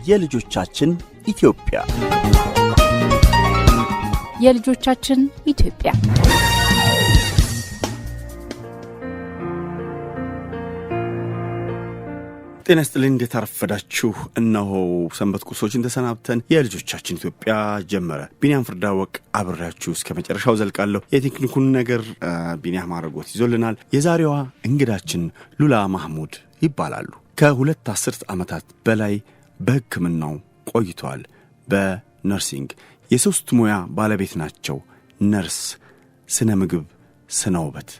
የልጆቻችን ኢትዮጵያ የልጆቻችን ኢትዮጵያ ጤና ይስጥልኝ እንዴት አረፈዳችሁ እነሆ ሰንበት ቁርሶችን ተሰናብተን የልጆቻችን ኢትዮጵያ ጀመረ ቢኒያም ፍርዳወቅ አብራችሁ እስከ መጨረሻው ዘልቃለሁ የቴክኒኩን ነገር ቢኒያም ማረጎት ይዞልናል የዛሬዋ እንግዳችን ሉላ ማህሙድ ይባላሉ ከሁለት አስርት ዓመታት በላይ በሕክምናው ቆይተዋል በነርሲንግ የሶስት ሙያ ባለቤት ናቸው ነርስ ስነ ምግብ ስነ ውበት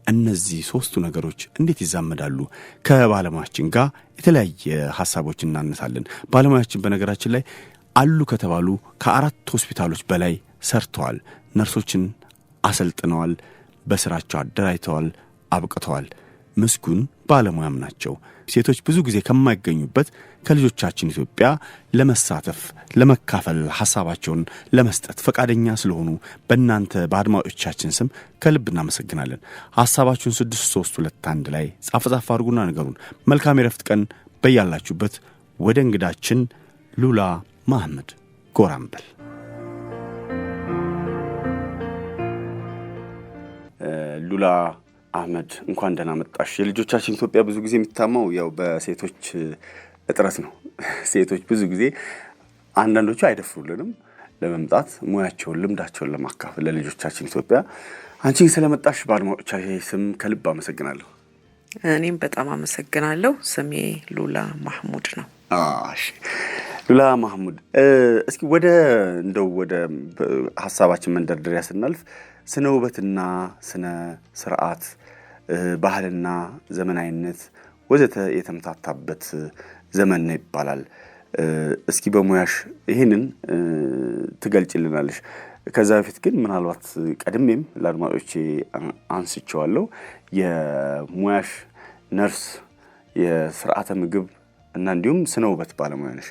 እነዚህ ሶስቱ ነገሮች እንዴት ይዛመዳሉ ከባለሙያችን ጋር የተለያየ ሐሳቦችን እናነሳለን ባለሙያችን በነገራችን ላይ አሉ ከተባሉ ከአራት ሆስፒታሎች በላይ ሰርተዋል ነርሶችን አሰልጥነዋል በስራቸው አደራጅተዋል አብቅተዋል ምስጉን ባለሙያም ናቸው ሴቶች ብዙ ጊዜ ከማይገኙበት ከልጆቻችን ኢትዮጵያ ለመሳተፍ ለመካፈል ሐሳባቸውን ለመስጠት ፈቃደኛ ስለሆኑ በእናንተ በአድማጮቻችን ስም ከልብ እናመሰግናለን ሐሳባችሁን 6321 ላይ ጻፍ አድርጉና ንገሩን መልካም የረፍት ቀን በያላችሁበት ወደ እንግዳችን ሉላ ማህሙድ ጎራምበል ሉላ አህመድ እንኳን ደህና መጣሽ የልጆቻችን ኢትዮጵያ ብዙ ጊዜ የሚታማው ያው በሴቶች እጥረት ነው ሴቶች ብዙ ጊዜ አንዳንዶቹ አይደፍሩልንም ለመምጣት ሙያቸውን ልምዳቸውን ለማካፈል ለልጆቻችን ኢትዮጵያ አንቺ ስለመጣሽ ባለሙያዎቻችን ስም ከልብ አመሰግናለሁ እኔም በጣም አመሰግናለሁ ስሜ ሉላ ማህሙድ ነው እሺ ሉላ ማህሙድ እስኪ ወደ ሐሳባችን መንደርደሪያ ስናልፍ ስነ ውበትና ስነ ስርዓት ባህልና ዘመናዊነት ወዘተ የተመታታበት ዘመን ነው ይባላል እስኪ በሙያሽ ይሄንን ትገልጪልናለሽ ከዛ በፊት ግን ምናልባት ቀድሜም ለአድማጮቼ አንስቼዋለሁ የሙያሽ ነርስ የስርዓተ ምግብ እና እንዲሁም ስነ ውበት ባለሙያ ነሽ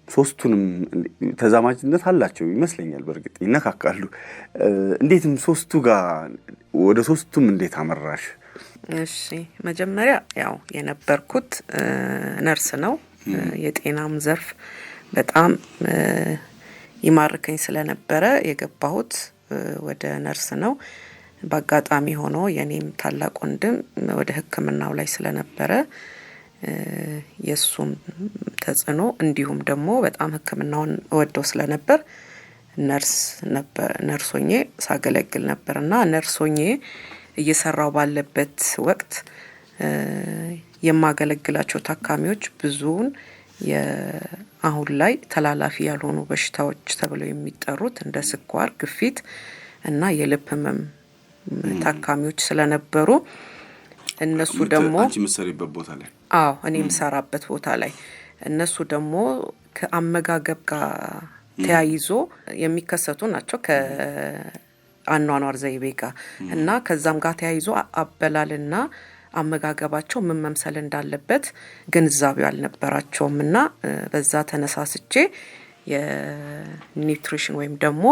ሶስቱንም ተዛማጅነት አላቸው ይመስለኛል በርግጥ ይነካካሉ እንዴትም ሶስቱ ጋር ወደ ሶስቱም እንዴት አመራሽ እሺ መጀመሪያ ያው የነበርኩት ነርስ ነው የጤናም ዘርፍ በጣም ይማርከኝ ስለነበረ የገባሁት ወደ ነርስ ነው በአጋጣሚ ሆኖ የኔም ታላቅ ወንድም ወደ ሕክምናው ላይ ስለነበረ የሱም ተጽዕኖ እንዲሁም ደግሞ በጣም ሕክምናውን ወደው ስለነበር ነርሶኜ ሳገለግል ነበርና ነርሶኜ እየሰራው ባለበት ወቅት የማገለግላቸው ታካሚዎች ብዙውን አሁን ላይ ተላላፊ ያልሆኑ በሽታዎች ተብለው የሚጠሩት እንደ ስኳር ግፊት እና የልብ ህመም ታካሚዎች ስለነበሩ እነሱ ደግሞ አንቺ ምሰሪበት ቦታ ላይ እኔ ምሰራበት ቦታ ላይ እነሱ ደግሞ ከአመጋገብ ጋር ተያይዞ የሚከሰቱ ናቸው ከአኗኗር ዘይቤ ጋር እና ከዛም ጋር ተያይዞ አበላልና አመጋገባቸው ምን መምሰል እንዳለበት ግንዛቤው አልነበራቸውምና በዛ ተነሳስቼ የኒውትሪሽን ወይም ደግሞ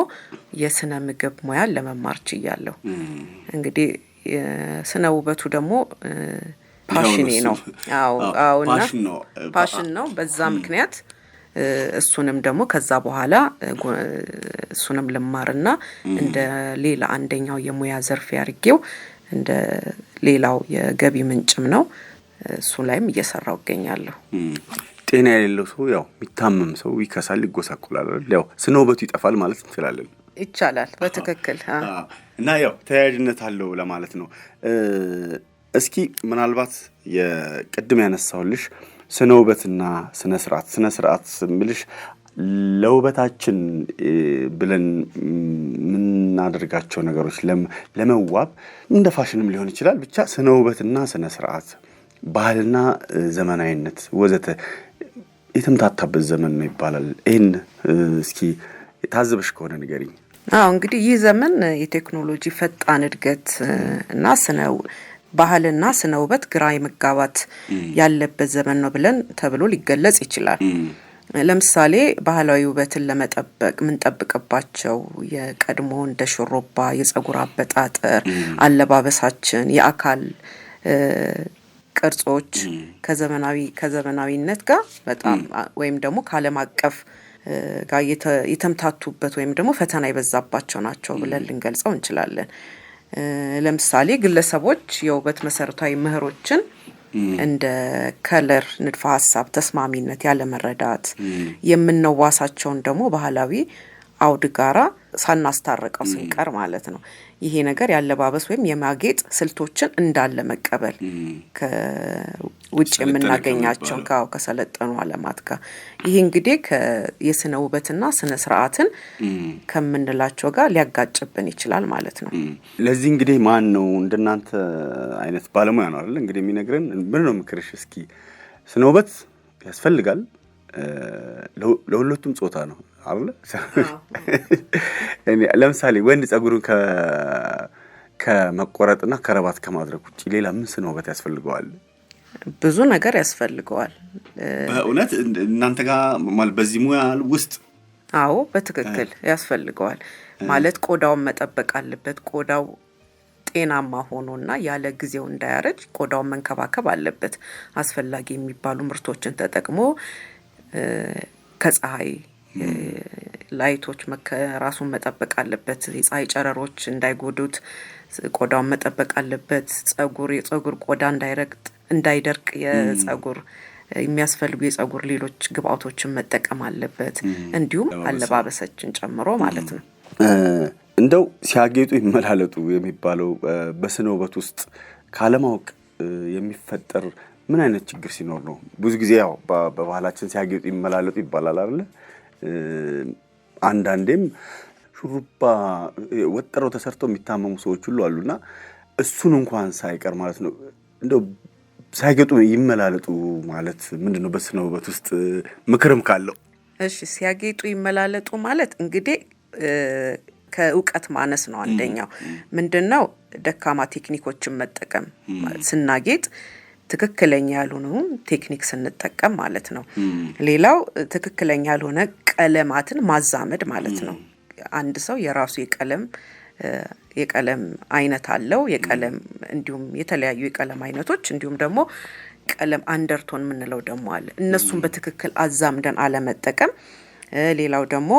የስነ ምግብ ሙያ ለመማር ችያለሁ እንግዲህ ስነ ውበቱ ደግሞ ፓሽኔ ነው እና ፓሽን ነው በዛ ምክንያት እሱንም ደግሞ ከዛ በኋላ እሱንም ልማርና እንደ ሌላ አንደኛው የሙያ ዘርፍ ያርጌው እንደ ሌላው የገቢ ምንጭም ነው እሱ ላይም እየሰራው እገኛለሁ ጤና የሌለው ሰው ያው የሚታመም ሰው ይከሳል ይጎሳቆላል ያው ስነ ውበቱ ይጠፋል ማለት እንችላለን ይቻላል በትክክል እና ያው ተያያዥነት አለው ለማለት ነው እስኪ ምናልባት የቅድም ያነሳውልሽ ስነ ውበትና ስነ ስርዓት ምልሽ ለውበታችን ብለን ምን እናደርጋቸው ነገሮች ለመዋብ እንደ ፋሽንም ሊሆን ይችላል ብቻ ስነ ውበትና ስነ ስርዓት ባህልና ዘመናዊነት ወዘተ የተምታታበት ዘመን ነው ይባላል ይሄን እስኪ ታዝበሽ ከሆነ ንገሪኝ እንግዲህ ይህ ዘመን የቴክኖሎጂ ፈጣን እድገት እና ባህልና ስነ ውበት ግራ የመጋባት ያለበት ዘመን ነው ብለን ተብሎ ሊገለጽ ይችላል ለምሳሌ ባህላዊ ውበትን ለመጠበቅ ምን ጠብቀባቸው የቀድሞ እንደ ሹሩባ የጸጉር አበጣጠር አለባበሳችን የአካል ቅርጾች ከዘመናዊነት ጋር በጣም ወይም ደግሞ ከዓለም አቀፍ ጋር የተምታቱበት ወይም ደግሞ ፈተና የበዛባቸው ናቸው ብለን ልንገልጸው እንችላለን። ለምሳሌ ግለሰቦች የውበት መሰረታዊ ምህሮችን እንደ ከለር፣ ንድፈ ሐሳብ፣ ተስማሚነት ያለመረዳት የምንዋሳቸውን ደግሞ ባህላዊ አውድ ጋራ ሳናስታርቀው ስንቀር ማለት ነው። ይሄ ነገር ያለባበስ ወይም የማጌጥ ስልቶችን እንዳለ መቀበል ከውጭ የምናገኛቸው ከሰለጠኑ ዓለማት ጋር ይሄ እንግዲህ የስነ ውበትና ስነ ስርዓትን ከምንላቸው ጋር ሊያጋጭብን ይችላል ማለት ነው። ለዚህ እንግዲህ ማን ነው እንደናንተ አይነት ባለሙያ ነው አይደል እንግዲህ የሚነግረን? ምን ነው ምክርሽ? እስኪ ስነ ውበት ያስፈልጋል ለሁለቱም ጾታ ነው አይደል? ለምሳሌ ወንድ ጸጉሩን ከመቆረጥና ከረባት ከማድረግ ውጪ ሌላ ምን ስነ ውበት ያስፈልገዋል? ብዙ ነገር ያስፈልገዋል። በእውነት እናንተ ጋር ማለት በዚህ ሙያ ውስጥ? አዎ በትክክል ያስፈልገዋል። ማለት ቆዳውን መጠበቅ አለበት። ቆዳው ጤናማ ሆኖና ያለ ጊዜው እንዳያረጅ ቆዳውን መንከባከብ አለበት። አስፈላጊ የሚባሉ ምርቶችን ተጠቅሞ ከፀሐይ ላይቶች ራሱን መጠበቅ አለበት። የፀሐይ ጨረሮች እንዳይጎዱት ቆዳውን መጠበቅ አለበት። የጸጉር ቆዳ እንዳይደርቅ የጸጉር የሚያስፈልጉ የጸጉር ሌሎች ግብአቶችን መጠቀም አለበት። እንዲሁም አለባበሰችን ጨምሮ ማለት ነው። እንደው ሲያጌጡ ይመላለጡ የሚባለው በስነ ውበት ውስጥ ካለማወቅ የሚፈጠር ምን አይነት ችግር ሲኖር ነው? ብዙ ጊዜ ያው በባህላችን ሲያጌጡ ይመላለጡ ይባላል አይደል? አንዳንዴም ሹሩባ ወጥረው ተሰርተው የሚታመሙ ሰዎች ሁሉ አሉና እሱን እንኳን ሳይቀር ማለት ነው እንደው ሲያጌጡ ይመላለጡ ማለት ምንድነው? በስነ ውበት ውስጥ ምክርም ካለው? እሺ ሲያጌጡ ይመላለጡ ማለት እንግዲህ ከእውቀት ማነስ ነው። አንደኛው ምንድነው? ደካማ ቴክኒኮችን መጠቀም ስናጌጥ ትክክለኛ ያልሆነ ቴክኒክ ስንጠቀም ማለት ነው። ሌላው ትክክለኛ ያልሆነ ቀለማትን ማዛመድ ማለት ነው። አንድ ሰው የራሱ የቀለም አይነት አለው። የቀለም እንዲሁም የተለያዩ የቀለም አይነቶች እንዲሁም ደግሞ ቀለም አንደርቶን የምንለው ደግሞ አለ። እነሱን በትክክል አዛምደን አለመጠቀም። ሌላው ደግሞ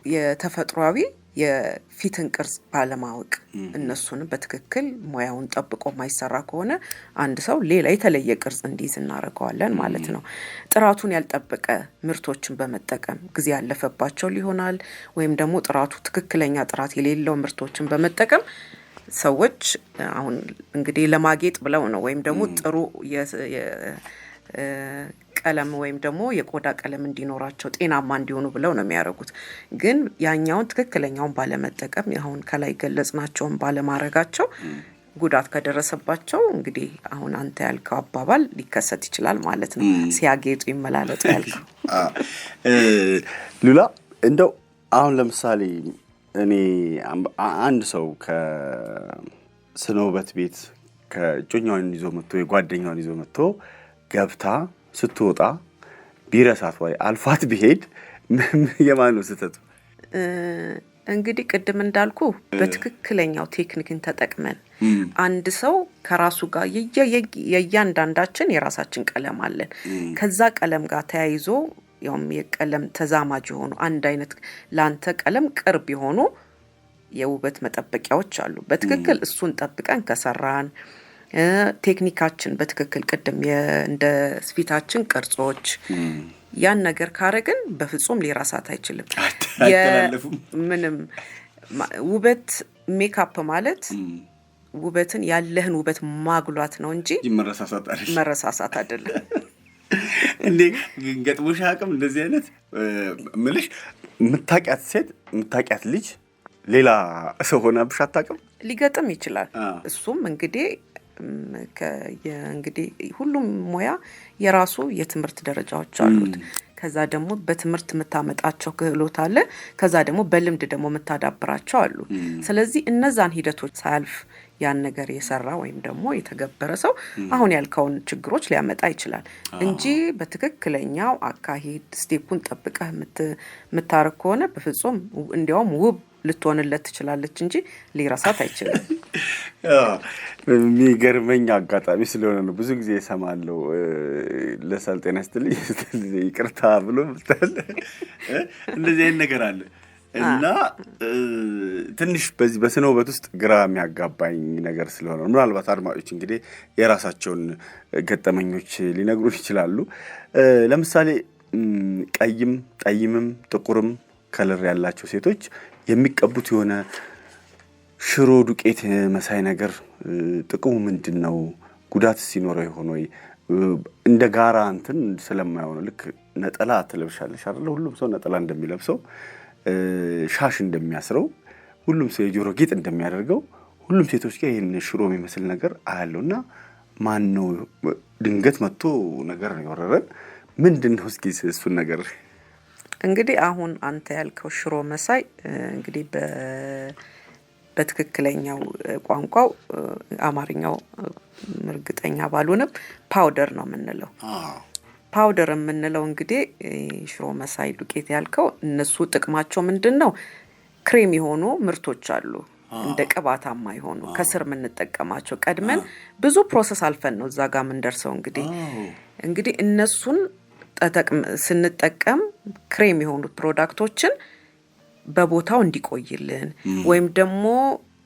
የተፈጥሯዊ የፊትን ቅርጽ ባለማወቅ እነሱን በትክክል ሙያውን ጠብቆ ማይሰራ ከሆነ አንድ ሰው ሌላ የተለየ ቅርጽ እንዲይዝ እናደርገዋለን ማለት ነው። ጥራቱን ያልጠበቀ ምርቶችን በመጠቀም ጊዜ ያለፈባቸው ሊሆናል ወይም ደግሞ ጥራቱ ትክክለኛ ጥራት የሌለው ምርቶችን በመጠቀም ሰዎች አሁን እንግዲህ ለማጌጥ ብለው ነው ወይም ደግሞ ጥሩ ቀለም ወይም ደግሞ የቆዳ ቀለም እንዲኖራቸው ጤናማ እንዲሆኑ ብለው ነው የሚያደርጉት። ግን ያኛውን ትክክለኛውን ባለመጠቀም አሁን ከላይ ገለጽናቸውን ባለማድረጋቸው ጉዳት ከደረሰባቸው እንግዲህ አሁን አንተ ያልከው አባባል ሊከሰት ይችላል ማለት ነው። ሲያጌጡ ይመላለጡ ያልከው። ሉላ እንደው አሁን ለምሳሌ እኔ አንድ ሰው ከስነ ውበት ቤት ከእጮኛዋን ይዞ መጥቶ የጓደኛዋን ይዞ መጥቶ ገብታ ስትወጣ ቢረሳት ወይ አልፋት ቢሄድ የማን ነው ስህተቱ? እንግዲህ ቅድም እንዳልኩ በትክክለኛው ቴክኒክን ተጠቅመን አንድ ሰው ከራሱ ጋር የእያንዳንዳችን የራሳችን ቀለም አለን። ከዛ ቀለም ጋር ተያይዞ ያውም የቀለም ተዛማጅ የሆኑ አንድ አይነት ለአንተ ቀለም ቅርብ የሆኑ የውበት መጠበቂያዎች አሉ። በትክክል እሱን ጠብቀን ከሰራን ቴክኒካችን በትክክል ቅድም እንደ ስፊታችን ቅርጾች ያን ነገር ካረግን በፍጹም ሊራሳት አይችልም። ምንም ውበት ሜካፕ ማለት ውበትን ያለህን ውበት ማጉላት ነው እንጂ መረሳሳት አይደለም። እንዴ ገጥሞሽ አቅም እንደዚህ አይነት ምልሽ ምታቂያት ሴት ምታቂያት ልጅ ሌላ ሰው ሆናብሽ አታውቅም? ሊገጥም ይችላል። እሱም እንግዲህ ሁሉም ሙያ የራሱ የትምህርት ደረጃዎች አሉት። ከዛ ደግሞ በትምህርት የምታመጣቸው ክህሎት አለ። ከዛ ደግሞ በልምድ ደግሞ የምታዳብራቸው አሉ። ስለዚህ እነዛን ሂደቶች ሳያልፍ ያን ነገር የሰራ ወይም ደግሞ የተገበረ ሰው አሁን ያልከውን ችግሮች ሊያመጣ ይችላል እንጂ በትክክለኛው አካሄድ ስቴፑን ጠብቀህ የምታረግ ከሆነ በፍጹም እንዲያውም ውብ ልትሆንለት ትችላለች እንጂ ሊረሳት አይችልም። የሚገርመኝ አጋጣሚ ስለሆነ ነው። ብዙ ጊዜ እሰማለሁ ለሳል ጤና ስትልኝ ይቅርታ ብሎ ምታል እንደዚህ አይነት ነገር አለ እና ትንሽ በዚህ በስነ ውበት ውስጥ ግራ የሚያጋባኝ ነገር ስለሆነ ነው። ምናልባት አድማጮች እንግዲህ የራሳቸውን ገጠመኞች ሊነግሩን ይችላሉ። ለምሳሌ ቀይም ጠይምም ጥቁርም ከለር ያላቸው ሴቶች የሚቀቡት የሆነ ሽሮ ዱቄት መሳይ ነገር ጥቅሙ ምንድን ነው? ጉዳት ሲኖረው ይሆን ወይ? እንደ ጋራ እንትን ስለማይሆን ልክ ነጠላ ትለብሻለሽ አይደል? ሁሉም ሰው ነጠላ እንደሚለብሰው ሻሽ እንደሚያስረው ሁሉም ሰው የጆሮ ጌጥ እንደሚያደርገው ሁሉም ሴቶች ጋር ይሄን ሽሮ የሚመስል ነገር አያለውና ማን ነው ድንገት መጥቶ ነገር ነው የወረረን? ምንድነው? እስኪ እሱን ነገር እንግዲህ አሁን አንተ ያልከው ሽሮ መሳይ እንግዲህ በትክክለኛው ቋንቋው አማርኛው እርግጠኛ ባልሆንም ፓውደር ነው የምንለው። ፓውደር የምንለው እንግዲህ ሽሮ መሳይ ዱቄት ያልከው እነሱ ጥቅማቸው ምንድነው? ክሬም የሆኑ ምርቶች አሉ እንደ ቅባታማ የሆኑ ከስር የምንጠቀማቸው ቀድመን ብዙ ፕሮሰስ አልፈን ነው እዛ ጋር የምንደርሰው። እንግዲህ እነሱን ስንጠቀም ክሬም የሆኑ ፕሮዳክቶችን በቦታው እንዲቆይልን ወይም ደግሞ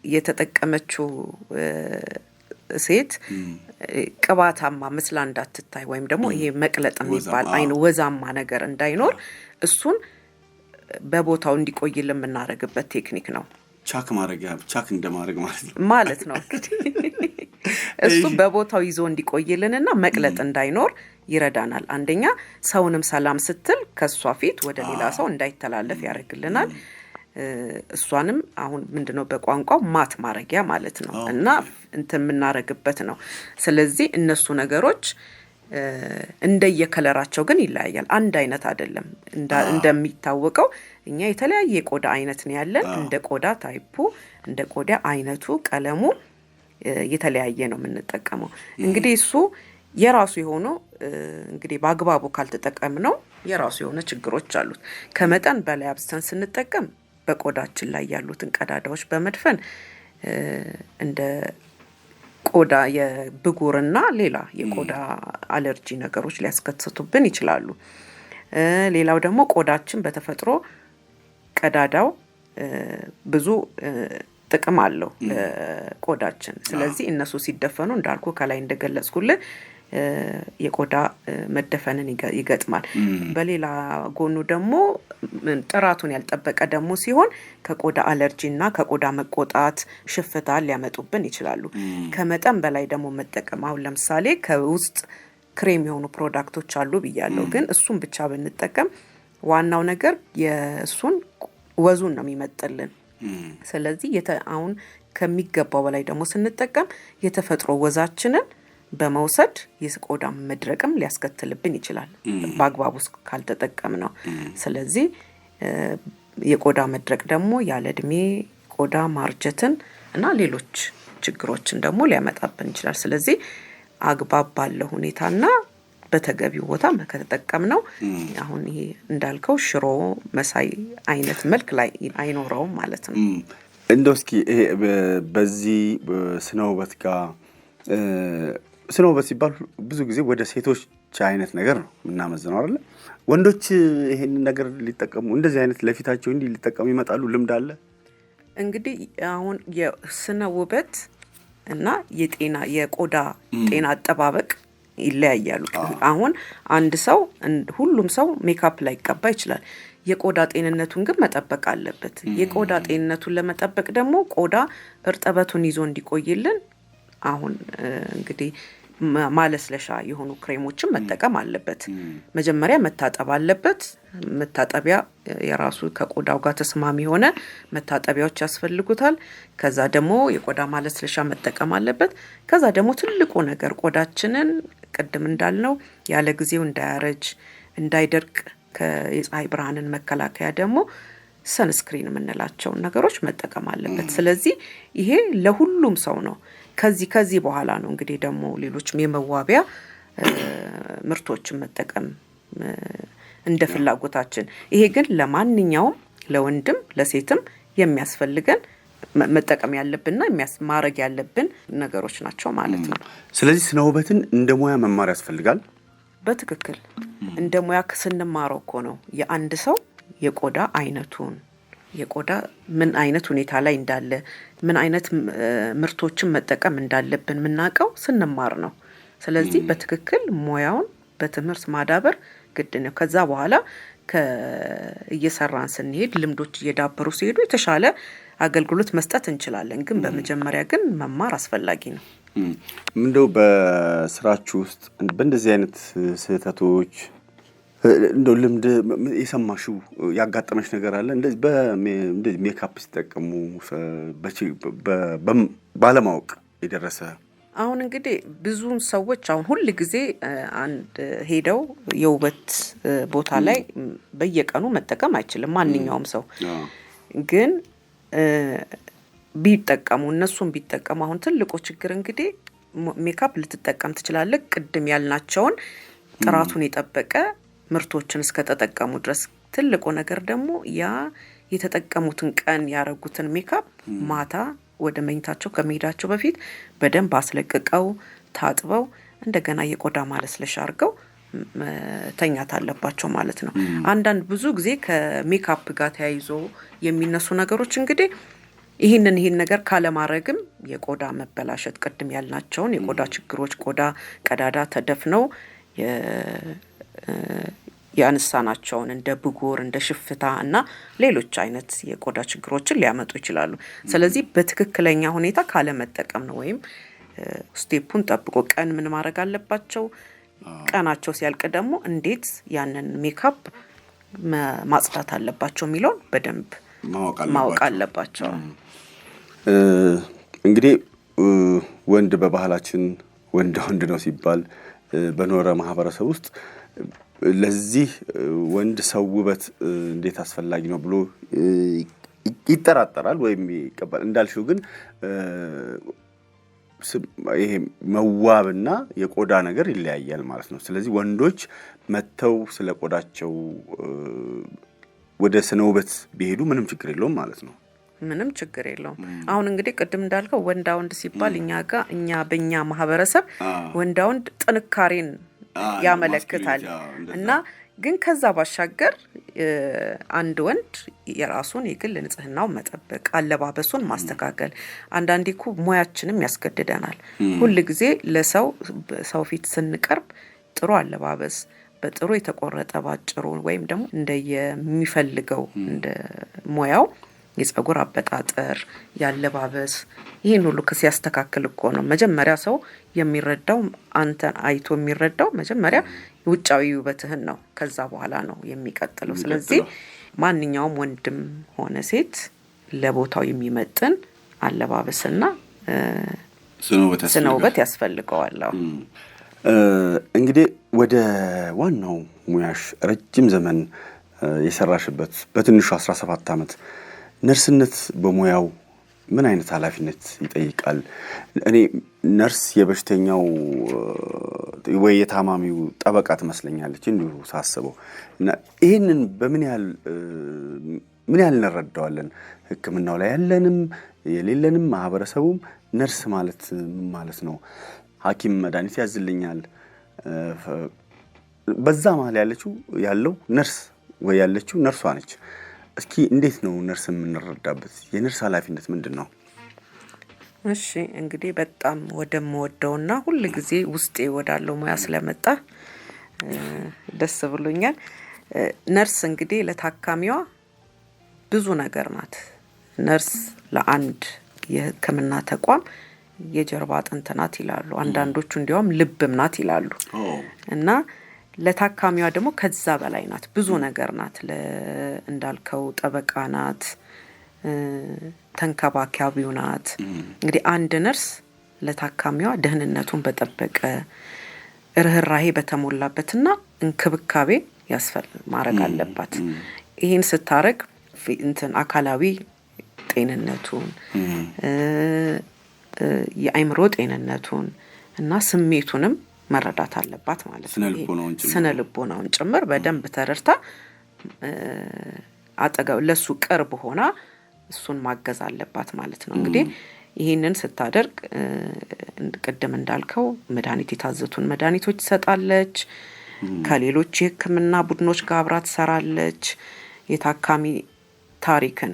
የተጠቀመችው ሴት ቅባታማ መስላ እንዳትታይ ወይም ደግሞ ይሄ መቅለጥ የሚባል አይን ወዛማ ነገር እንዳይኖር እሱን በቦታው እንዲቆይልን የምናደርግበት ቴክኒክ ነው። ቻክ እንደማድረግ ማለት ነው። እሱ በቦታው ይዞ እንዲቆይልንና መቅለጥ እንዳይኖር ይረዳናል። አንደኛ ሰውንም ሰላም ስትል ከሷ ፊት ወደ ሌላ ሰው እንዳይተላለፍ ያደርግልናል። እሷንም አሁን ምንድነው በቋንቋው ማት ማረጊያ ማለት ነው እና እንትን የምናረግበት ነው። ስለዚህ እነሱ ነገሮች እንደየከለራቸው ግን ይለያያል። አንድ አይነት አይደለም። እንደሚታወቀው እኛ የተለያየ ቆዳ አይነት ነው ያለን። እንደ ቆዳ ታይፑ፣ እንደ ቆዳ አይነቱ፣ ቀለሙ የተለያየ ነው የምንጠቀመው። እንግዲህ እሱ የራሱ የሆኑ እንግዲህ በአግባቡ ካልተጠቀምነው የራሱ የሆነ ችግሮች አሉት። ከመጠን በላይ አብዝተን ስንጠቀም በቆዳችን ላይ ያሉትን ቀዳዳዎች በመድፈን እንደ ቆዳ የብጉርና ሌላ የቆዳ አለርጂ ነገሮች ሊያስከትቱብን ይችላሉ። ሌላው ደግሞ ቆዳችን በተፈጥሮ ቀዳዳው ብዙ ጥቅም አለው ለቆዳችን። ስለዚህ እነሱ ሲደፈኑ እንዳልኩ ከላይ እንደገለጽኩልህ የቆዳ መደፈንን ይገጥማል። በሌላ ጎኑ ደግሞ ጥራቱን ያልጠበቀ ደግሞ ሲሆን ከቆዳ አለርጂና ከቆዳ መቆጣት፣ ሽፍታ ሊያመጡብን ይችላሉ። ከመጠን በላይ ደግሞ መጠቀም አሁን ለምሳሌ ከውስጥ ክሬም የሆኑ ፕሮዳክቶች አሉ ብያለሁ። ግን እሱን ብቻ ብንጠቀም ዋናው ነገር የእሱን ወዙን ነው የሚመጥልን። ስለዚህ አሁን ከሚገባው በላይ ደግሞ ስንጠቀም የተፈጥሮ ወዛችንን በመውሰድ የቆዳ መድረቅም ሊያስከትልብን ይችላል በአግባቡ ካልተጠቀም ነው። ስለዚህ የቆዳ መድረቅ ደግሞ ያለ እድሜ ቆዳ ማርጀትን እና ሌሎች ችግሮችን ደግሞ ሊያመጣብን ይችላል። ስለዚህ አግባብ ባለው ሁኔታና በተገቢው ቦታ ከተጠቀም ነው አሁን ይሄ እንዳልከው ሽሮ መሳይ አይነት መልክ ላይ አይኖረውም ማለት ነው። እንደው እስኪ ይሄ በዚህ ስነ ውበት ጋር ስነ ውበት ሲባል ብዙ ጊዜ ወደ ሴቶች አይነት ነገር ነው የምናመዝነው አይደል? ወንዶች ይሄን ነገር ሊጠቀሙ እንደዚህ አይነት ለፊታቸው እንዲህ ሊጠቀሙ ይመጣሉ? ልምድ አለ? እንግዲህ አሁን የስነ ውበት እና የቆዳ ጤና አጠባበቅ ይለያያሉ። አሁን አንድ ሰው ሁሉም ሰው ሜካፕ ላይ ይቀባ ይችላል። የቆዳ ጤንነቱን ግን መጠበቅ አለበት። የቆዳ ጤንነቱን ለመጠበቅ ደግሞ ቆዳ እርጥበቱን ይዞ እንዲቆይልን አሁን እንግዲህ ማለስለሻ የሆኑ ክሬሞችን መጠቀም አለበት። መጀመሪያ መታጠብ አለበት። መታጠቢያ የራሱ ከቆዳው ጋር ተስማሚ የሆነ መታጠቢያዎች ያስፈልጉታል። ከዛ ደግሞ የቆዳ ማለስለሻ መጠቀም አለበት። ከዛ ደግሞ ትልቁ ነገር ቆዳችንን ቅድም እንዳልነው ያለ ጊዜው እንዳያረጅ እንዳይደርቅ ከፀሐይ ብርሃንን መከላከያ ደግሞ ሰንስክሪን የምንላቸው ነገሮች መጠቀም አለበት። ስለዚህ ይሄ ለሁሉም ሰው ነው። ከዚህ በኋላ ነው እንግዲህ ደግሞ ሌሎች የመዋቢያ ምርቶችን መጠቀም እንደ ፍላጎታችን። ይሄ ግን ለማንኛውም ለወንድም ለሴትም የሚያስፈልገን መጠቀም ያለብንና ማድረግ ያለብን ነገሮች ናቸው ማለት ነው። ስለዚህ ስነ ውበትን እንደ ሙያ መማር ያስፈልጋል። በትክክል እንደ ሙያ ስንማረው እኮ ነው የአንድ ሰው የቆዳ አይነቱን የቆዳ ምን አይነት ሁኔታ ላይ እንዳለ ምን አይነት ምርቶችን መጠቀም እንዳለብን የምናውቀው ስንማር ነው። ስለዚህ በትክክል ሙያውን በትምህርት ማዳበር ግድ ነው። ከዛ በኋላ እየሰራን ስንሄድ ልምዶች እየዳበሩ ሲሄዱ የተሻለ አገልግሎት መስጠት እንችላለን። ግን በመጀመሪያ ግን መማር አስፈላጊ ነው። እንደው በስራችሁ ውስጥ በእንደዚህ አይነት ስህተቶች እንደው ልምድ የሰማሽው ያጋጠመሽ ነገር አለ? እንደዚህ ሜካፕ ሲጠቀሙ ባለማወቅ የደረሰ? አሁን እንግዲህ ብዙ ሰዎች አሁን ሁል ጊዜ አንድ ሄደው የውበት ቦታ ላይ በየቀኑ መጠቀም አይችልም ማንኛውም ሰው። ግን ቢጠቀሙ እነሱም ቢጠቀሙ አሁን ትልቁ ችግር እንግዲህ ሜካፕ ልትጠቀም ትችላለህ። ቅድም ያልናቸውን ጥራቱን የጠበቀ ምርቶችን እስከተጠቀሙ ድረስ። ትልቁ ነገር ደግሞ ያ የተጠቀሙትን ቀን ያረጉትን ሜካፕ ማታ ወደ መኝታቸው ከመሄዳቸው በፊት በደንብ አስለቅቀው ታጥበው እንደገና የቆዳ ማለስለሻ አድርገው ተኛት አለባቸው ማለት ነው። አንዳንድ ብዙ ጊዜ ከሜካፕ ጋር ተያይዞ የሚነሱ ነገሮች እንግዲህ ይህን ነገር ካለማድረግም የቆዳ መበላሸት ቅድም ያልናቸውን የቆዳ ችግሮች ቆዳ ቀዳዳ ተደፍነው ያነሳናቸውን እንደ ብጉር እንደ ሽፍታ እና ሌሎች አይነት የቆዳ ችግሮችን ሊያመጡ ይችላሉ። ስለዚህ በትክክለኛ ሁኔታ ካለ መጠቀም ነው። ወይም ስቴፑን ጠብቆ ቀን ምን ማድረግ አለባቸው፣ ቀናቸው ሲያልቅ ደግሞ እንዴት ያንን ሜካፕ ማጽዳት አለባቸው የሚለውን በደንብ ማወቅ አለባቸው። እንግዲህ ወንድ በባህላችን ወንድ ነው ሲባል በኖረ ማህበረሰብ ውስጥ ለዚህ ወንድ ሰው ውበት እንዴት አስፈላጊ ነው ብሎ ይጠራጠራል ወይም ይቀበል። እንዳልሽው ግን ይሄ መዋብና የቆዳ ነገር ይለያያል ማለት ነው። ስለዚህ ወንዶች መተው ስለ ቆዳቸው ወደ ስነ ውበት ቢሄዱ ምንም ችግር የለውም ማለት ነው። ምንም ችግር የለውም። አሁን እንግዲህ ቅድም እንዳልከው ወንዳ ወንድ ሲባል እኛ በእኛ ማህበረሰብ ወንዳ ወንድ ጥንካሬን ያመለክታል እና ግን ከዛ ባሻገር አንድ ወንድ የራሱን የግል ንጽህናው መጠበቅ አለባበሱን ማስተካከል አንዳንዴ እኮ ሙያችንም ያስገድደናል። ሁል ጊዜ ለሰው ፊት ስንቀርብ ጥሩ አለባበስ በጥሩ የተቆረጠ ባጭሩ ወይም ደግሞ እንደየሚፈልገው እንደ ሙያው የፀጉር አበጣጠር ያለባበስ ይሄን ሁሉ ሲያስተካክል እኮ ነው መጀመሪያ ሰው የሚረዳው። አንተን አይቶ የሚረዳው መጀመሪያ ውጫዊ ውበትህን ነው። ከዛ በኋላ ነው የሚቀጥለው። ስለዚህ ማንኛውም ወንድም ሆነ ሴት ለቦታው የሚመጥን አለባበስና ስነ ውበት ያስፈልገዋል። እንግዲህ ወደ ዋናው ሙያሽ ረጅም ዘመን የሰራሽበት በትንሹ 17 ዓመት ነርስነት በሙያው ምን አይነት ኃላፊነት ይጠይቃል? እኔ ነርስ የበሽተኛው ወይ የታማሚው ጠበቃ ትመስለኛለች እንዲሁ ሳስበው እና ይሄንን ምን ያህል እንረዳዋለን? ሕክምናው ላይ ያለንም የሌለንም ማህበረሰቡም ነርስ ማለት ምን ማለት ነው? ሐኪም መድኃኒት ያዝልኛል፣ በዛ መሀል ያለው ነርስ ወይ ያለችው ነርሷ ነች። እስኪ እንዴት ነው ነርስ የምንረዳበት? የነርስ ኃላፊነት ምንድን ነው? እሺ እንግዲህ በጣም ወደምወደውና ሁል ጊዜ ውስጤ ወዳለው ሙያ ስለመጣ ደስ ብሎኛል። ነርስ እንግዲህ ለታካሚዋ ብዙ ነገር ናት። ነርስ ለአንድ የሕክምና ተቋም የጀርባ አጥንት ናት ይላሉ። አንዳንዶቹ እንዲያውም ልብም ናት ይላሉ። እና ለታካሚዋ ደግሞ ከዛ በላይ ናት፣ ብዙ ነገር ናት። እንዳልከው ጠበቃ ናት፣ ተንከባካቢው ናት። እንግዲህ አንድ ነርስ ለታካሚዋ ደህንነቱን በጠበቀ ርህራሄ በተሞላበትና እንክብካቤ ማድረግ አለባት። ይህን ስታረግ አካላዊ ጤንነቱን የአይምሮ ጤንነቱን እና ስሜቱንም መረዳት አለባት ማለት ነው። ስነ ልቦናውን ጭምር በደንብ ተረድታ አጠገብ ለሱ ቅርብ ሆና እሱን ማገዝ አለባት ማለት ነው። እንግዲህ ይህንን ስታደርግ ቅድም እንዳልከው መድኃኒት የታዘዙትን መድኃኒቶች ትሰጣለች። ከሌሎች የሕክምና ቡድኖች ጋር አብራ ትሰራለች። የታካሚ ታሪክን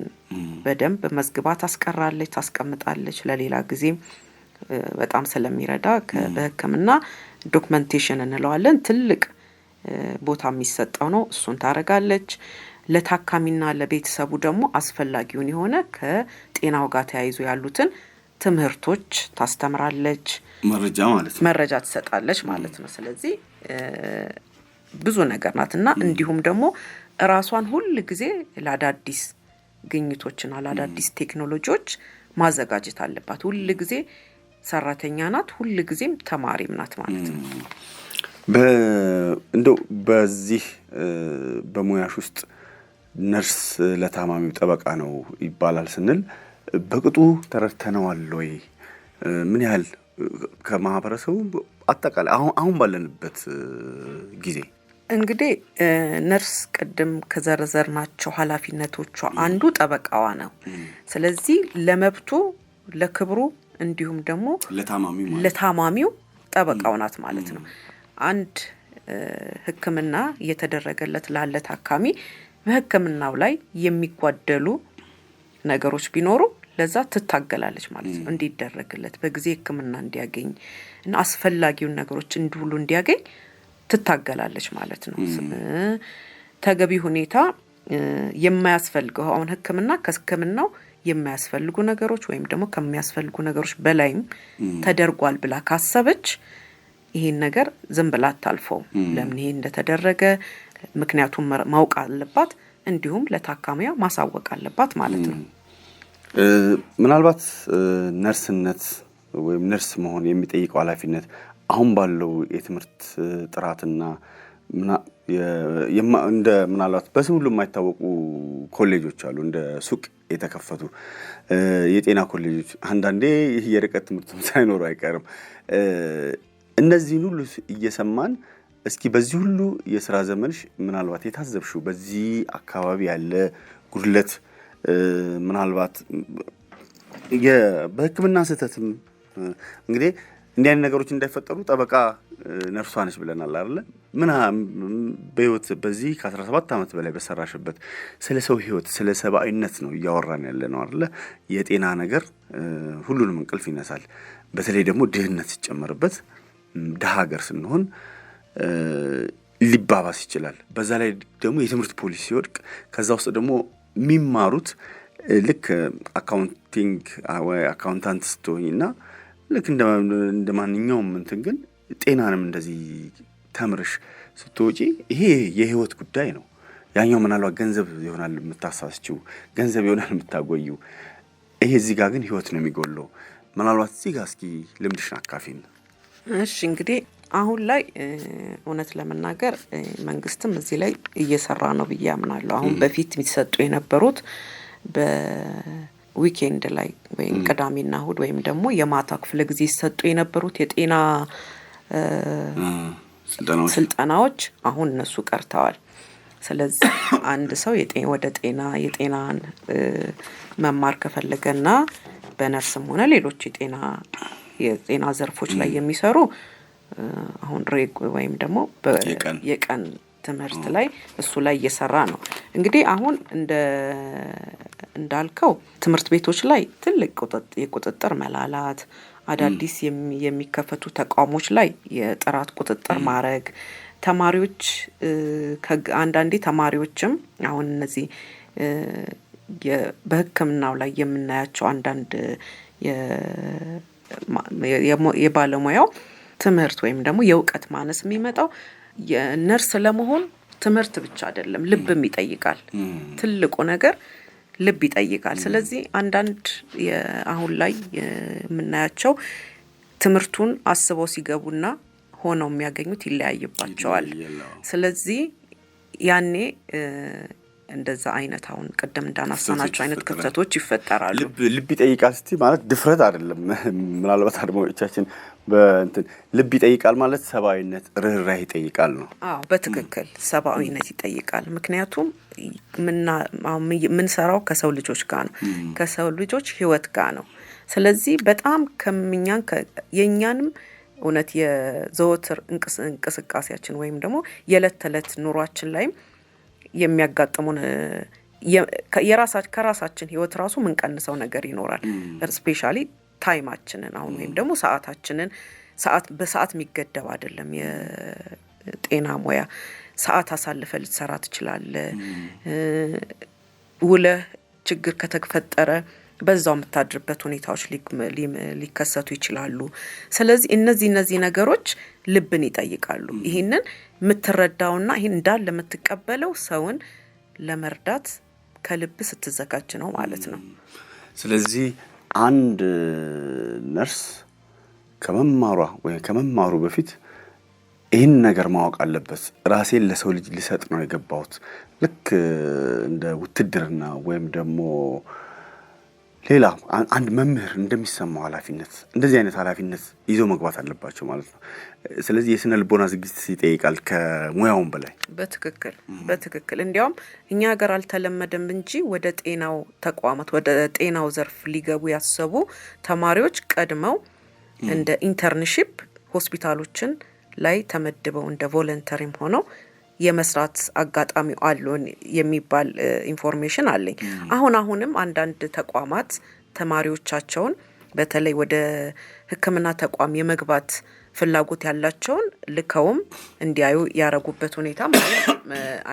በደንብ መዝግባ ታስቀምጣለች ለሌላ ጊዜም በጣም ስለሚረዳ በሕክምና ዶክመንቴሽን እንለዋለን ትልቅ ቦታ የሚሰጠው ነው። እሱን ታረጋለች። ለታካሚና ለቤተሰቡ ደግሞ አስፈላጊውን የሆነ ከጤናው ጋር ተያይዞ ያሉትን ትምህርቶች ታስተምራለች። መረጃ ትሰጣለች ማለት ነው። ስለዚህ ብዙ ነገር ናትና እንዲሁም ደግሞ ራሷን ሁል ጊዜ ለአዳዲስ ግኝቶችና ለአዳዲስ ቴክኖሎጂዎች ማዘጋጀት አለባት። ሁል ጊዜ ሰራተኛ ናት፣ ሁል ጊዜም ተማሪም ናት ማለት ነው። እንደው በዚህ በሙያሽ ውስጥ ነርስ ለታማሚው ጠበቃ ነው ይባላል ስንል በቅጡ ተረድተነዋል ወይ? ምን ያህል ከማህበረሰቡ አጠቃላይ አሁን ባለንበት ጊዜ እንግዲህ ነርስ ቅድም ከዘረዘርናቸው ኃላፊነቶቿ አንዱ ጠበቃዋ ነው። ስለዚህ ለመብቱ ለክብሩ እንዲሁም ደግሞ ለታማሚው ጠበቃው ናት ማለት ነው። አንድ ሕክምና እየተደረገለት ላለ ታካሚ በሕክምናው ላይ የሚጓደሉ ነገሮች ቢኖሩ ለዛ ትታገላለች ማለት ነው። እንዲደረግለት በጊዜ ሕክምና እንዲያገኝ እና አስፈላጊውን ነገሮች ሁሉ እንዲያገኝ ትታገላለች ማለት ነው። ተገቢ ሁኔታ የማያስፈልገው አሁን ሕክምና ከሕክምናው የማያስፈልጉ ነገሮች ወይም ደግሞ ከሚያስፈልጉ ነገሮች በላይም ተደርጓል ብላ ካሰበች ይሄን ነገር ዝም ብላ አታልፈው። ለምን ይሄ እንደተደረገ ምክንያቱም ማወቅ አለባት፣ እንዲሁም ለታካሚያ ማሳወቅ አለባት ማለት ነው። ምናልባት ነርስነት ወይም ነርስ መሆን የሚጠይቀው ኃላፊነት አሁን ባለው የትምህርት ጥራትና እንደ ምናልባት በስም ሁሉ የማይታወቁ ኮሌጆች አሉ፣ እንደ ሱቅ የተከፈቱ የጤና ኮሌጆች፣ አንዳንዴ ይህ የርቀት ትምህርት ሳይኖሩ አይቀርም። እነዚህን ሁሉ እየሰማን እስኪ በዚህ ሁሉ የሥራ ዘመንሽ ምናልባት የታዘብሽው በዚህ አካባቢ ያለ ጉድለት ምናልባት በሕክምና ስህተትም እንግዲህ እንዲህ አይነት ነገሮች እንዳይፈጠሩ ጠበቃ ነርሷ ነች ብለናል አይደለ? በህይወት በዚህ ከ17 ዓመት በላይ በሰራሽበት ስለ ሰው ህይወት ስለ ሰብአዊነት ነው እያወራን ያለ ነው አይደለ? የጤና ነገር ሁሉንም እንቅልፍ ይነሳል። በተለይ ደግሞ ድህነት ሲጨመርበት ደሃ ሀገር ስንሆን ሊባባስ ይችላል። በዛ ላይ ደግሞ የትምህርት ፖሊሲ ሲወድቅ ከዛ ውስጥ ደግሞ የሚማሩት ልክ አካውንቲንግ ወይ አካውንታንት ስትሆኝና ልክ እንደ ማንኛውም እንትን ግን ጤናንም እንደዚህ ተምርሽ ስትወጪ ይሄ የህይወት ጉዳይ ነው። ያኛው ምናልባት ገንዘብ ይሆናል የምታሳስችው፣ ገንዘብ ይሆናል የምታጎዩ፣ ይሄ እዚህ ጋር ግን ህይወት ነው የሚጎለው። ምናልባት እዚህ ጋር እስኪ ልምድሽን አካፊን። እሺ እንግዲህ አሁን ላይ እውነት ለመናገር መንግስትም እዚህ ላይ እየሰራ ነው ብዬ አምናለሁ። አሁን በፊት የሚሰጡ የነበሩት በዊኬንድ ላይ ወይም ቅዳሜና እሁድ ወይም ደግሞ የማታ ክፍለ ጊዜ ሲሰጡ የነበሩት የጤና ስልጠናዎች አሁን እነሱ ቀርተዋል። ስለዚህ አንድ ሰው ወደ የጤናን መማር ከፈለገና በነርስም ሆነ ሌሎች የጤና ዘርፎች ላይ የሚሰሩ አሁን ወይም ደግሞ የቀን ትምህርት ላይ እሱ ላይ እየሰራ ነው። እንግዲህ አሁን እንዳልከው ትምህርት ቤቶች ላይ ትልቅ የቁጥጥር መላላት፣ አዳዲስ የሚከፈቱ ተቋሞች ላይ የጥራት ቁጥጥር ማድረግ፣ ተማሪዎች አንዳንዴ ተማሪዎችም አሁን እነዚህ በሕክምናው ላይ የምናያቸው አንዳንድ የባለሙያው ትምህርት ወይም ደግሞ የእውቀት ማነስ የሚመጣው የነርስ ለመሆን ትምህርት ብቻ አይደለም፣ ልብም ይጠይቃል። ትልቁ ነገር ልብ ይጠይቃል። ስለዚህ አንዳንድ አሁን ላይ የምናያቸው ትምህርቱን አስበው ሲገቡና ሆነው የሚያገኙት ይለያይባቸዋል። ስለዚህ ያኔ እንደዛ አይነት አሁን ቀደም እንዳናሳናቸው አይነት ክፍተቶች ይፈጠራሉ። ልብ ይጠይቃል እስቲ ማለት ድፍረት አይደለም። ምናልባት አድማጮቻችን በእንትን ልብ ይጠይቃል ማለት ሰብአዊነት ርህራሄ ይጠይቃል ነው። አዎ በትክክል ሰብአዊነት ይጠይቃል። ምክንያቱም ምን ሰራው ከሰው ልጆች ጋር ነው፣ ከሰው ልጆች ህይወት ጋር ነው። ስለዚህ በጣም ከመኛን የኛንም እውነት የዘወትር እንቅስቃሴያችን ወይም ደግሞ የዕለት ተዕለት ኑሯችን ላይም የሚያጋጥሙን ከራሳችን ህይወት ራሱ ምን ቀንሰው ነገር ይኖራል። ስፔሻሊ ታይማችንን አሁን ወይም ደግሞ ሰዓታችንን በሰዓት የሚገደብ አይደለም። የጤና ሙያ ሰዓት አሳልፈ ልትሰራ ትችላለህ። ውለህ ችግር ከተፈጠረ በዛው የምታድርበት ሁኔታዎች ሊከሰቱ ይችላሉ። ስለዚህ እነዚህ ነገሮች ልብን ይጠይቃሉ። ይሄንን የምትረዳውና ይሄን እንዳለ የምትቀበለው ሰውን ለመርዳት ከልብ ስትዘጋጅ ነው ማለት ነው። ስለዚህ አንድ ነርስ ከመማሩ በፊት ይህን ነገር ማወቅ አለበት። ራሴን ለሰው ልጅ ልሰጥ ነው የገባሁት። ልክ እንደ ውትድርና ወይም ደግሞ ሌላ አንድ መምህር እንደሚሰማው ኃላፊነት እንደዚህ አይነት ኃላፊነት ይዞ መግባት አለባቸው ማለት ነው። ስለዚህ የስነ ልቦና ዝግጅት ይጠይቃል ከሙያውም በላይ። በትክክል እንዲያውም እኛ ሀገር አልተለመደም እንጂ ወደ ጤናው ተቋማት ወደ ጤናው ዘርፍ ሊገቡ ያሰቡ ተማሪዎች ቀድመው እንደ ኢንተርንሺፕ ሆስፒታሎችን ላይ ተመድበው እንደ ቮለንተሪም ሆነው የመስራት አጋጣሚው አሉን የሚባል ኢንፎርሜሽን አለኝ። አሁንም አንዳንድ ተቋማት ተማሪዎቻቸውን በተለይ ወደ ሕክምና ተቋም የመግባት ፍላጎት ያላቸውን ልከውም እንዲያዩ ያረጉበት ሁኔታ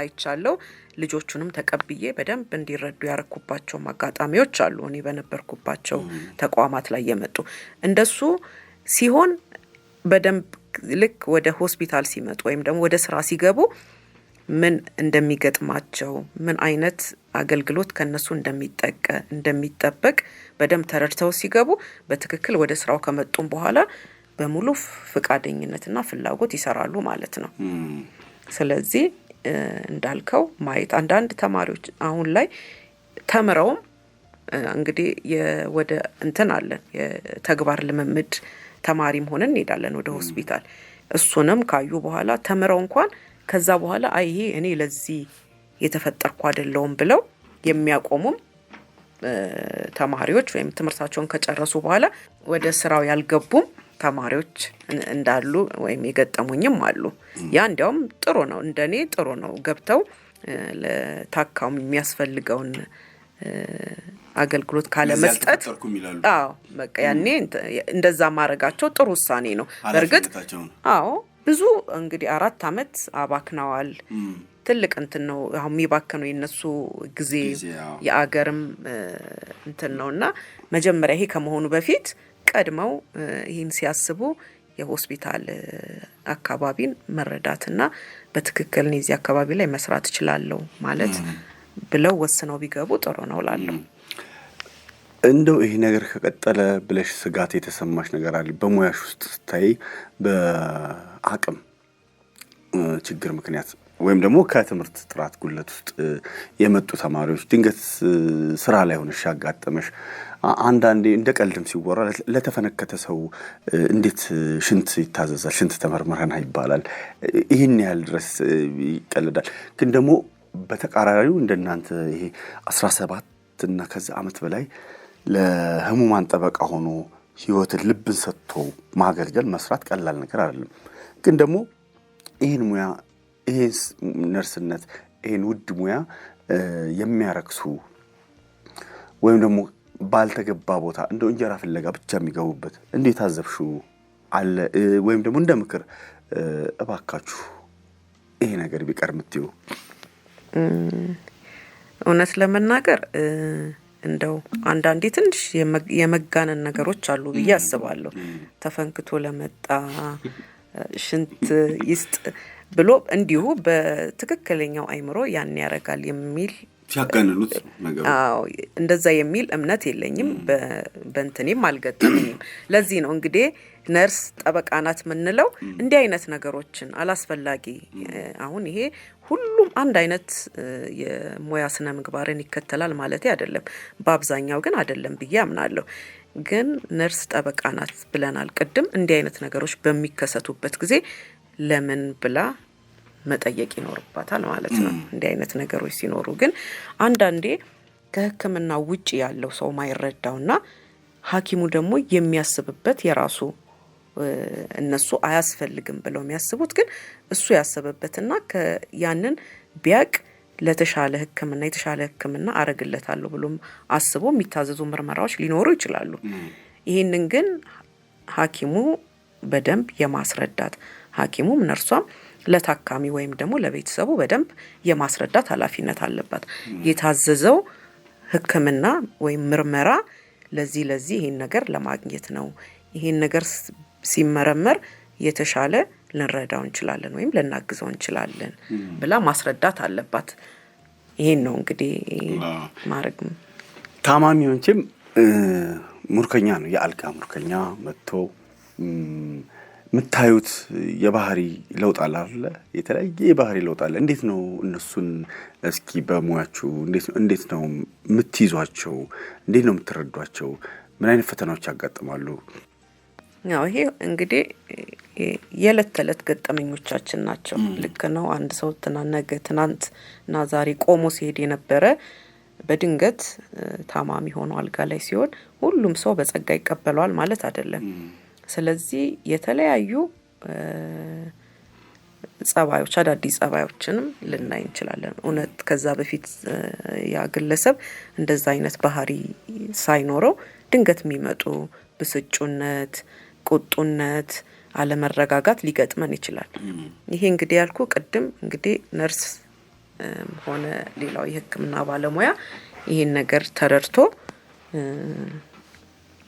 አይቻለው። ልጆቹንም ተቀብዬ በደንብ እንዲረዱ ያረኩባቸው አጋጣሚዎች አሉ። እኔ በነበርኩባቸው ተቋማት ላይ የመጡ እንደሱ ሲሆን በደንብ ልክ ወደ ሆስፒታል ሲመጡ ወይም ደግሞ ወደ ስራ ሲገቡ ምን እንደሚገጥማቸው ምን አይነት አገልግሎት ከነሱ እንደሚጠበቅ በደንብ ተረድተው ሲገቡ በትክክል ወደ ስራው ከመጡም በኋላ በሙሉ ፍቃደኝነትና ፍላጎት ይሰራሉ ማለት ነው። ስለዚህ እንዳልከው ማየት አንዳንድ ተማሪዎች አሁን ላይ ተምረውም እንግዲህ ወደ እንትን አለን የተግባር ልምምድ ተማሪም ሆነን እንሄዳለን ወደ ሆስፒታል። እሱንም ካዩ በኋላ ተምረው እንኳን ከዛ በኋላ ይሄ እኔ ለዚህ የተፈጠርኩ አይደለሁም ብለው የሚያቆሙም ተማሪዎች ወይም ትምህርታቸውን ከጨረሱ በኋላ ወደ ስራው ያልገቡም ተማሪዎች እንዳሉ ወይም የገጠሙኝም አሉ። ያ እንዲያውም ጥሩ ነው፣ እንደኔ ጥሩ ነው። ገብተው ለታካሙ የሚያስፈልገውን አገልግሎት ካለ መስጠት በቃ ያኔ እንደዛ ማድረጋቸው ጥሩ ውሳኔ ነው። በርግጥ ብዙ እንግዲህ 4 አመት አባክነዋል። ትልቅ እንትን ነው አሁን የሚባከነው የነሱ ጊዜ የአገርም እንትን ነውና መጀመሪያ ይሄ ከመሆኑ በፊት ቀድመው ይሄን ሲያስቡ የሆስፒታል አካባቢን መረዳትና በትክክል ነው እዚህ አካባቢ ላይ መስራት እችላለሁ ማለት ብለው ወስነው ቢገቡ ጥሩ ነው እላለሁ። እንደው ይሄ ነገር ከቀጠለ ብለሽ ስጋት የተሰማሽ ነገር አለ? በሙያሽ ውስጥ ስታይ በአቅም ችግር ምክንያት ወይም ደግሞ ከትምህርት ጥራት ጉለት ውስጥ የመጡ ተማሪዎች ድንገት ስራ ላይ ሆነሽ ያጋጠመሽ? አንዳንዴ እንደ ቀልድም ሲወራ ለተፈነከተ ሰው እንዴት ሽንት ይታዘዛል? ሽንት ተመርመረና ይባላል። ይሄን ያህል ድረስ ይቀልዳል። ግን ደግሞ በተቃራሪው እንደናንተ ይሄ 17 እና ከዛ አመት በላይ ለህሙማን ጠበቃ ሆኖ ህይወትን ልብን ሰጥቶ ማገልገል መስራት ቀላል ነገር አይደለም። ግን ደግሞ ይሄን ሙያ ይሄን ነርስነት ይሄን ውድ ሙያ የሚያረክሱ ወይም ደግሞ ባልተገባ ቦታ እንደው እንጀራ ፍለጋ ብቻ የሚገቡበት እንዴት አዘብሽው አለ? ወይም ደግሞ እንደ ምክር እባካችሁ ይሄ ነገር ቢቀር ምትዩ? እውነት ለመናገር እንደው አንዳንዴ ትንሽ የመጋነን ነገሮች አሉ ብዬ አስባለሁ። ተፈንክቶ ለመጣ ሽንት ይስጥ ብሎ እንዲሁ በትክክለኛው አይምሮ ያን ያረጋል የሚል ሲያጋንኑት ነገር እንደዛ የሚል እምነት የለኝም በእንትኔም አልገጠመኝም ለዚህ ነው እንግዲህ ነርስ ጠበቃ ናት ምንለው እንዲህ አይነት ነገሮችን አላስፈላጊ አሁን ይሄ ሁሉም አንድ አይነት የሙያ ስነ ምግባርን ይከተላል ማለት አይደለም በአብዛኛው ግን አይደለም ብዬ አምናለሁ ግን ነርስ ጠበቃ ናት ብለናል ቅድም እንዲህ አይነት ነገሮች በሚከሰቱበት ጊዜ ለምን ብላ መጠየቅ ይኖርባታል ማለት ነው እንዲህ አይነት ነገሮች ሲኖሩ ግን አንዳንዴ ከህክምና ውጪ ያለው ሰው ማይረዳውና ሐኪሙ ደግሞ የሚያስብበት የራሱ እነሱ አያስፈልግም ብለው የሚያስቡት ግን እሱ ያሰበበትና ያንን ቢያቅ ለተሻለ ህክምና የተሻለ ህክምና አረግለታለሁ ብሎም አስቦ የሚታዘዙ ምርመራዎች ሊኖሩ ይችላሉ ይሄንን ግን ሐኪሙ በደንብ የማስረዳት ሐኪሙም ነርሷም ለታካሚ ወይም ደግሞ ለቤተሰቡ በደንብ የማስረዳት ኃላፊነት አለባት የታዘዘው ህክምና ወይም ምርመራ ለዚህ ይሄን ነገር ለማግኘት ነው ይሄን ነገር ሲመረመር የተሻለ ልንረዳው እንችላለን ወይም ልናግዘው እንችላለን ብላ ማስረዳት አለባት ይሄን ነው እንግዲህ ማረግ ታማሚዎችም ሙርከኛ ነው የአልጋ ሙርከኛ መጥቶ ምታዩት የባህሪ ለውጥ አለ አይደል የተለያየ የባህሪ ለውጥ አለ እንዴት ነው እነሱን እስኪ በሙያችሁ እንዴት ነው ምትይዟቸው እንዴት ነው ምትረዷቸው ምን አይነት ፈተናዎች ያጋጥማሉ ያው ይሄ እንግዲህ የዕለት ተዕለት ገጠመኞቻችን ናቸው ልክ ነው አንድ ሰው ትናንትና ዛሬ ቆሞ ሲሄድ የነበረ በድንገት ታማሚ ሆኖ አልጋ ላይ ሲሆን ሁሉም ሰው በጸጋ ይቀበለዋል ማለት አይደለም ስለዚህ የተለያዩ ጸባዮች አዳዲስ ጸባዮችንም ልናይ እንችላለን እውነት ከዛ በፊት ያ ግለሰብ እንደዛ አይነት ባህሪ ሳይኖረው ድንገት የሚመጡ ብስጩነት ቁጡነት አለመረጋጋት ሊገጥመን ይችላል ይሄ እንግዲህ ያልኩ ቅድም እንግዲህ ነርስ ሆነ ሌላው የህክምና ባለሙያ ይሄን ነገር ተረድቶ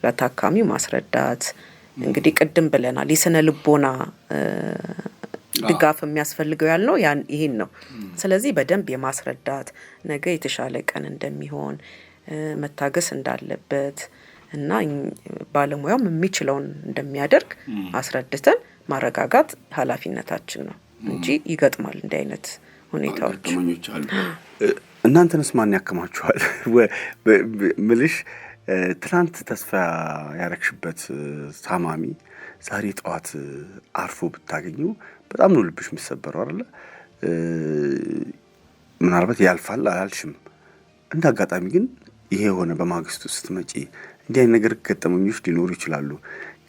ለታካሚው ማስረዳት እንግዲህ ቅድም ብለናል የስነ ልቦና ድጋፍ የሚያስፈልገው ያልነው ይሄን ነው ስለዚህ በደንብ የማስረዳት ነገ የተሻለ ቀን እንደሚሆን መታገስ እንዳለበት እና ባለሙያው የሚችለውን እንደሚያደርግ አስረድተን ማረጋጋት ኃላፊነታችን ነው እንጂ ይገጥማል እንዲህ አይነት ሁኔታዎች እናንተንስ ማን ያከማችኋል ምልሽ ትናንት ተስፋ ያረክሽበት ታማሚ ዛሬ ጠዋት አርፎ ብታገኙ በጣም ነው ልብሽ የሚሰበረው አይደል ምናልባት ያልፋል አላልሽም እንደ አጋጣሚ ግን ይሄ ሆነ በማግስቱ ስትመጪ እንዲህ አይነት ነገር ገጠመኞች ሊኖሩ ይችላሉ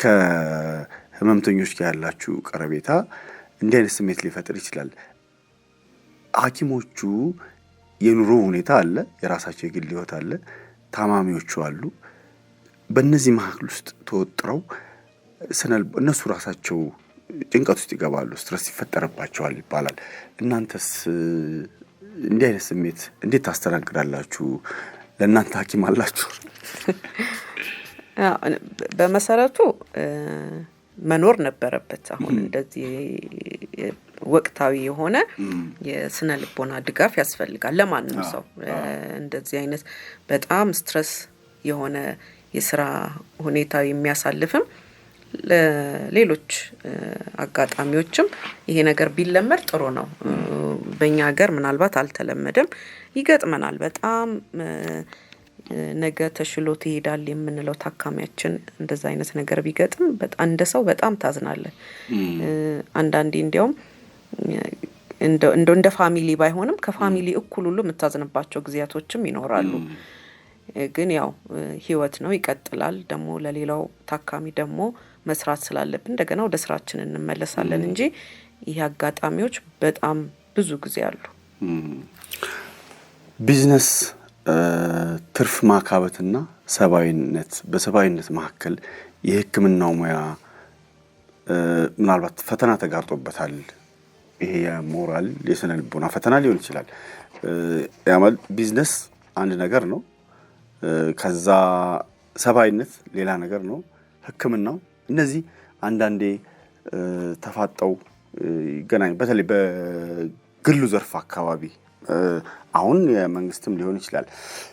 ከህመምተኞች ጋር ያላችሁ ቀረቤታ እንዲህ አይነት ስሜት ሊፈጥር ይችላል ሐኪሞቹ የኑሮ ሁኔታ አለ የራሳቸው የግል ህይወት አለ ታማሚዎቹ አሉ በእነዚህ መካከል ውስጥ ተወጥረው እነሱ ራሳቸው ጭንቀት ውስጥ ይገባሉ ስትረስ ይፈጠርባቸዋል ይባላል እናንተስ እንዲህ አይነት ስሜት እንዴት ታስተናግዳላችሁ ለእናንተ ሐኪም አላችሁ በመሰረቱ መኖር ነበረበት አሁን እንደዚህ ወቅታዊ የሆነ የስነ ልቦና ድጋፍ ያስፈልጋል ለማንም ሰው እንደዚህ አይነት በጣም ስትረስ የሆነ የሥራ ሁኔታ የሚያሳልፍም ለሌሎች አጋጣሚዎችም ይሄ ነገር ቢለመድ ጥሩ ነው በእኛ ሀገር ምናልባት አልተለመደም ይገጥመናል በጣም ነገ ተሽሎት ይሄዳል የምንለው ታካሚያችን እንደዛ አይነት ነገር ቢገጥም በጣም እንደ ሰው በጣም ታዝናለህ አንዳንዴ እንዲያውም እንደ ፋሚሊ ባይሆንም ከፋሚሊ እኩል ሁሉ የምታዝንባቸው ጊዜያቶችም ይኖራሉ ግን ያው ህይወት ነው ይቀጥላል ደግሞ ለሌላው ታካሚ ደግሞ መስራት ስላለብን እንደገና ወደ ስራችን እንመለሳለን እንጂ ይሄ አጋጣሚዎች በጣም ብዙ ጊዜ አሉ ቢዝነስ ትርፍ ማካበትና በሰባዊነት መካከል የህክምናው ሙያ ምናልባት ፈተና ተጋርጦበታል ይሄ የሞራል የስነ ልቦና ፈተና ሊሆን ይችላል ያማል ቢዝነስ አንድ ነገር ነው ከዛ ሰባዊነት ሌላ ነገር ነው ህክምናው እነዚህ አንዳንዴ ተፋጠው ይገናኝ በተለይ በግሉ ዘርፍ አካባቢ አሁን የመንግስትም ሊሆን ይችላል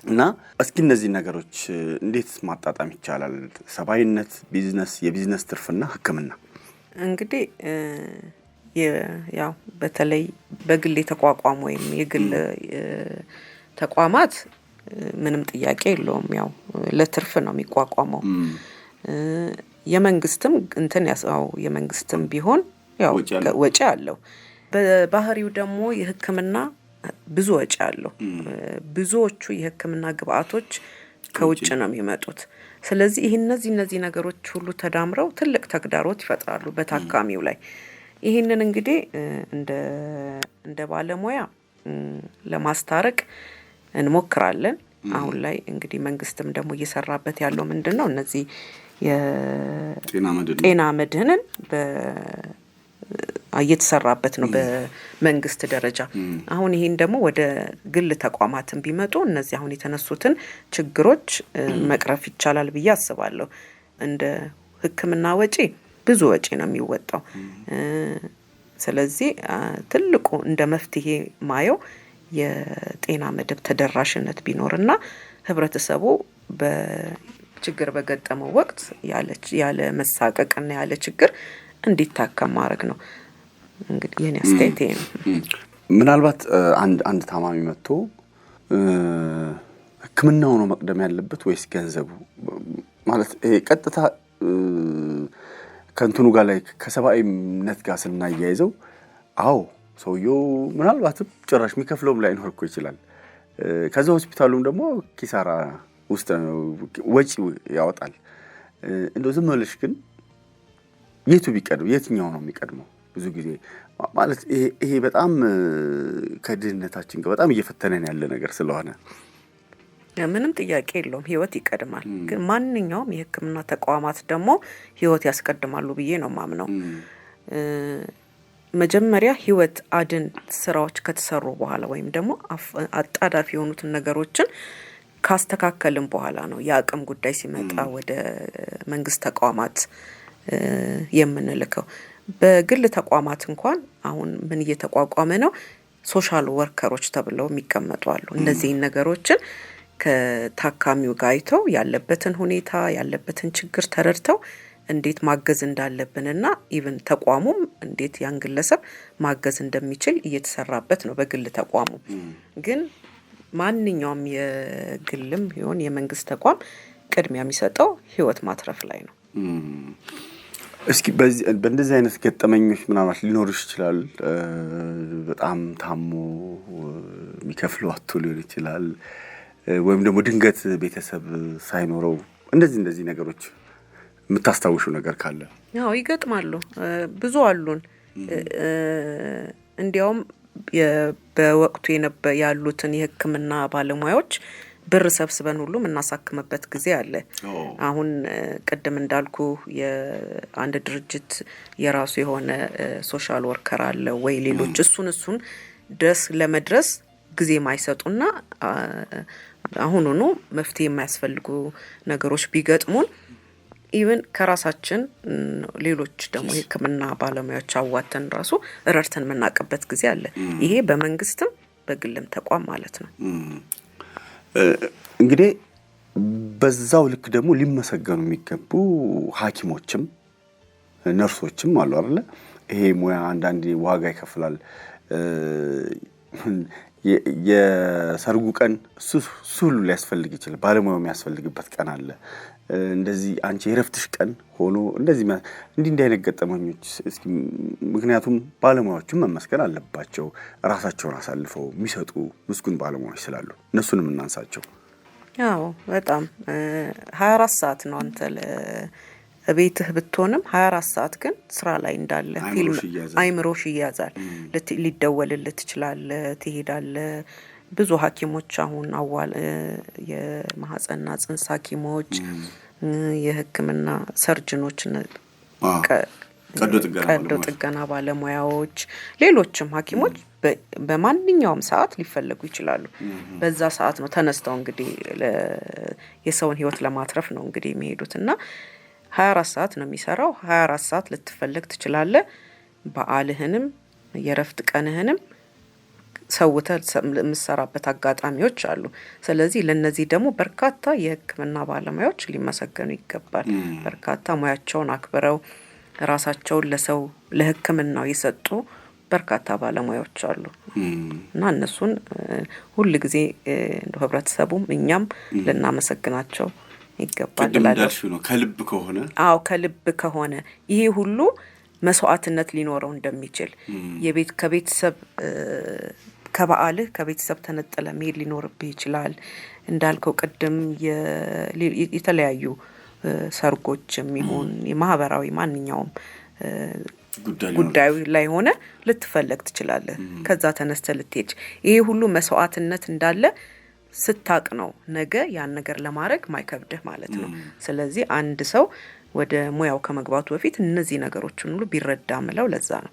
እና እስኪ እነዚህ ነገሮች እንዴት ማጣጣም ይቻላል? ሰብአዊነት፣ ቢዝነስ፣ የቢዝነስ ትርፍና ሕክምና እንግዲህ ያው በተለይ በግል የተቋቋሙ ወይም የግል ተቋማት ምንም ጥያቄ የለውም፣ ያው ለትርፍ ነው የሚቋቋመው። የመንግስትም የመንግስትም ቢሆን ያው ወጪ አለው። በባህሪው ደግሞ የሕክምና ብዙ ወጪ አለው። ብዙዎቹ የሕክምና ግብአቶች ከውጭ ነው የሚመጡት። ስለዚህ እነዚህ ነገሮች ሁሉ ተዳምረው ትልቅ ተግዳሮት ይፈጥራሉ በታካሚው ላይ። ይህንን እንግዲህ እንደ ባለሙያ ለማስታረቅ እንሞክራለን። አሁን ላይ እንግዲህ መንግስትም ደግሞ እየሰራበት ያለው ምንድነው እነዚህ የጤና መድህንን እየተሰራበት ነው በመንግስት ደረጃ። አሁን ይሄን ደግሞ ወደ ግል ተቋማትን ቢመጡ እነዚህ አሁን የተነሱትን ችግሮች መቅረፍ ይቻላል ብዬ አስባለሁ። እንደ ሕክምና ወጪ ብዙ ወጪ ነው የሚወጣው። ስለዚህ ትልቁ እንደ መፍትሄ ማየው የጤና መድብ ተደራሽነት ቢኖርና ህብረተሰቡ በችግር በገጠመው ወቅት ያለ መሳቀቅና ያለ ችግር እንዲታከም ማድረግ ነው። እንግዲህ የኔ አስተያየት ነው። ምናልባት አንድ ታማሚ መጥቶ ሕክምናው ነው መቅደም ያለበት ወይስ ገንዘቡ? ማለት ቀጥታ ከንቱኑ ጋር ላይ ከሰብአዊነት ጋር ስናያይዘው አዎ ሰውየው ምናልባትም ጭራሽ የሚከፍለውም ላይኖር እኮ ይችላል። ከዛ ሆስፒታሉም ደግሞ ኪሳራ ውስጥ ወጪ ያወጣል። እንደው ዝም ብለሽ ግን የቱ ቢቀድም የትኛው ነው የሚቀድመው? ብዙ ጊዜ ማለት ይሄ በጣም ከድህነታችን ጋር በጣም እየፈተነን ያለ ነገር ስለሆነ ምንም ጥያቄ የለውም፣ ህይወት ይቀድማል። ግን ማንኛውም የሕክምና ተቋማት ደግሞ ህይወት ያስቀድማሉ ብዬ ነው ማምነው። መጀመሪያ ህይወት አድን ስራዎች ከተሰሩ በኋላ ወይም ደግሞ አጣዳፊ የሆኑትን ነገሮችን ካስተካከልን በኋላ ነው የአቅም ጉዳይ ሲመጣ ወደ መንግስት ተቋማት የምንልከው። በግል ተቋማት እንኳን አሁን ምን እየተቋቋመ ነው? ሶሻል ወርከሮች ተብለው የሚቀመጡ አሉ። እነዚህን ነገሮችን ከታካሚው ጋር አይተው ያለበትን ሁኔታ ያለበትን ችግር ተረድተው እንዴት ማገዝ እንዳለብንና ኢቭን ተቋሙም እንዴት ያን ግለሰብ ማገዝ እንደሚችል እየተሰራበት ነው በግል ተቋሙ። ግን ማንኛውም የግልም ይሁን የመንግስት ተቋም ቅድሚያ የሚሰጠው ህይወት ማትረፍ ላይ ነው። እስኪ በእንደዚህ አይነት ገጠመኞች ምናልባት ሊኖርሽ ይችላል። በጣም ታሞ የሚከፍለው አጥቶ ሊሆን ይችላል፣ ወይም ደግሞ ድንገት ቤተሰብ ሳይኖረው እንደዚህ ነገሮች የምታስታውሹ ነገር ካለ? ያው ይገጥማሉ፣ ብዙ አሉን። እንዲያውም በወቅቱ ያሉትን የሕክምና ባለሙያዎች ብር ሰብስበን ሁሉ የምናሳክምበት ጊዜ አለ። አሁን ቅድም እንዳልኩ የአንድ ድርጅት የራሱ የሆነ ሶሻል ወርከር አለ ወይ ሌሎች እሱን ድረስ ለመድረስ ጊዜ ማይሰጡና አሁኑኑ መፍትሄ የማያስፈልጉ ነገሮች ቢገጥሙን ኢቭን ከራሳችን ሌሎች ደግሞ የሕክምና ባለሙያዎች አዋተን ራሱ ረድተን የምናውቅበት ጊዜ አለ። ይሄ በመንግስትም በግልም ተቋም ማለት ነው። እንግዲህ በዛው ልክ ደግሞ ሊመሰገኑ የሚገቡ ሐኪሞችም ነርሶችም አሉ አይደለ? ይሄ ሙያ አንዳንዴ ዋጋ ይከፍላል። የሰርጉ ቀን እሱ ሁሉ ሊያስፈልግ ይችላል። ባለሙያው የሚያስፈልግበት ቀን አለ። እንደዚህ አንቺ የረፍትሽ ቀን ሆኖ እንደዚህ አይነት ገጠመኞች እስኪ፣ ምክንያቱም ባለሙያዎቹም መመስገን አለባቸው። ራሳቸውን አሳልፈው የሚሰጡ ምስጉን ባለሙያዎች ስላሉ እነሱንም እናንሳቸው። ያው በጣም 24 ሰዓት ነው አንተ ቤትህ ብትሆንም 24 ሰዓት ግን ስራ ላይ እንዳለ አይምሮሽ ይያዛል። ሊደወልልህ ትችላለህ፣ ትሄዳለህ። ብዙ ሐኪሞች አሁን የማህፀንና ጽንስ ሐኪሞች፣ የሕክምና ሰርጅኖች፣ ቀዶ ጥገና ባለሙያዎች፣ ሌሎችም ሐኪሞች በማንኛውም ሰዓት ሊፈለጉ ይችላሉ። በዛ ሰዓት ነው ተነስተው እንግዲህ የሰውን ህይወት ለማትረፍ ነው እንግዲህ የሚሄዱትና 24 ሰዓት ነው የሚሰራው። 24 ሰዓት ልትፈልግ ትችላለህ። በዓልህንም የረፍት ቀንህንም ሰውተህ የምትሰራበት አጋጣሚዎች አሉ። ስለዚህ ለነዚህ ደግሞ በርካታ የሕክምና ባለሙያዎች ሊመሰገኑ ይገባል። በርካታ ሙያቸውን አክብረው ራሳቸውን ለሰው ለሕክምናው የሰጡ በርካታ ባለሙያዎች አሉ እና እነሱን ሁል ጊዜ እንደ ህብረተሰቡም እኛም ልናመሰግናቸው ይገባል። ነው ከልብ ከሆነ ከልብ ከሆነ ይሄ ሁሉ መስዋዕትነት ሊኖረው እንደሚችል ከቤተሰብ ከበዓልህ ከቤተሰብ ተነጥለ መሄድ ሊኖርብህ ይችላል። እንዳልከው ቅድም የተለያዩ ሰርጎችም ይሁን የማህበራዊ ማንኛውም ጉዳዩ ላይ ሆነ ልትፈለግ ትችላለህ። ከዛ ተነስተ ልትሄድ ይሄ ሁሉ መስዋዕትነት እንዳለ ስታቅ ነው ነገ ያን ነገር ለማድረግ ማይከብድህ ማለት ነው። ስለዚህ አንድ ሰው ወደ ሙያው ከመግባቱ በፊት እነዚህ ነገሮችን ሁሉ ቢረዳ ምለው ለዛ ነው።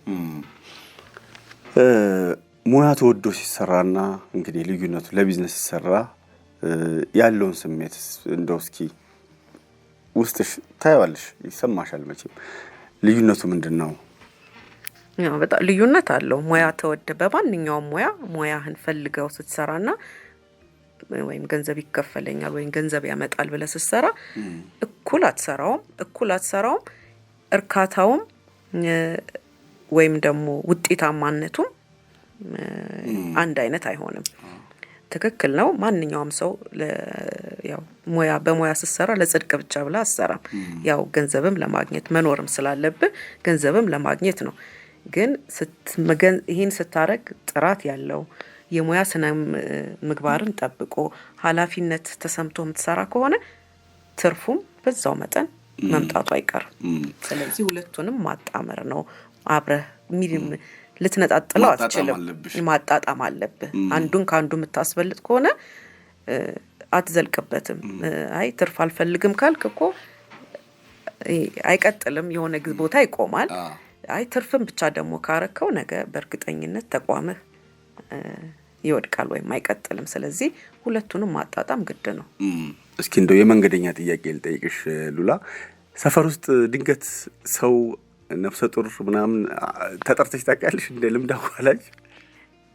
ሙያ ተወዶ ሲሰራና እንግዲህ ልዩነቱ ለቢዝነስ ሲሰራ ያለውን ስሜት እንደው እስኪ ውስጥሽ ታያለሽ ይሰማሻል መቼም ልዩነቱ ምንድነው? ያው በጣም ልዩነት አለው። ሙያ ተወደ በማንኛውም ሙያህን ፈልገው ስትሰራና ወይም ገንዘብ ይከፈለኛል ወይም ገንዘብ ያመጣል ብለህ ስትሰራ እኩል አትሰራውም። እርካታውም ወይም ደግሞ ውጤታማነቱም አንድ አይነት አይሆንም። ትክክል ነው። ማንኛውም ሰው ያው በሙያ ስትሰራ ለጽድቅ ብቻ ብላ አትሰራም። ያው ገንዘብም ለማግኘት መኖርም ስላለብህ ገንዘብም ለማግኘት ነው። ግን ይህን ስታረግ ጥራት ያለው የሙያ ስነ ምግባርን ጠብቆ ኃላፊነት ተሰምቶ የምትሰራ ከሆነ ትርፉም በዛው መጠን መምጣቱ አይቀርም። ስለዚህ ሁለቱንም ማጣመር ነው። አብረህ ልትነጣጥለው አትችልም። ማጣጣም አለብህ። አንዱን ከአንዱ የምታስበልጥ ከሆነ አትዘልቅበትም። አይ ትርፍ አልፈልግም ካልክ እኮ አይቀጥልም፣ የሆነ ቦታ ይቆማል። አይ ትርፍም ብቻ ደግሞ ካረከው ነገ በእርግጠኝነት ተቋምህ ይወድቃል ወይም አይቀጥልም። ስለዚህ ሁለቱንም ማጣጣም ግድ ነው። እስኪ እንደው የመንገደኛ ጥያቄ ልጠይቅሽ ሉላ፣ ሰፈር ውስጥ ድንገት ሰው ነፍሰ ጡር ምናምን ተጠርተሽ ታውቂያለሽ? እንደ ልምድ አዋላጅ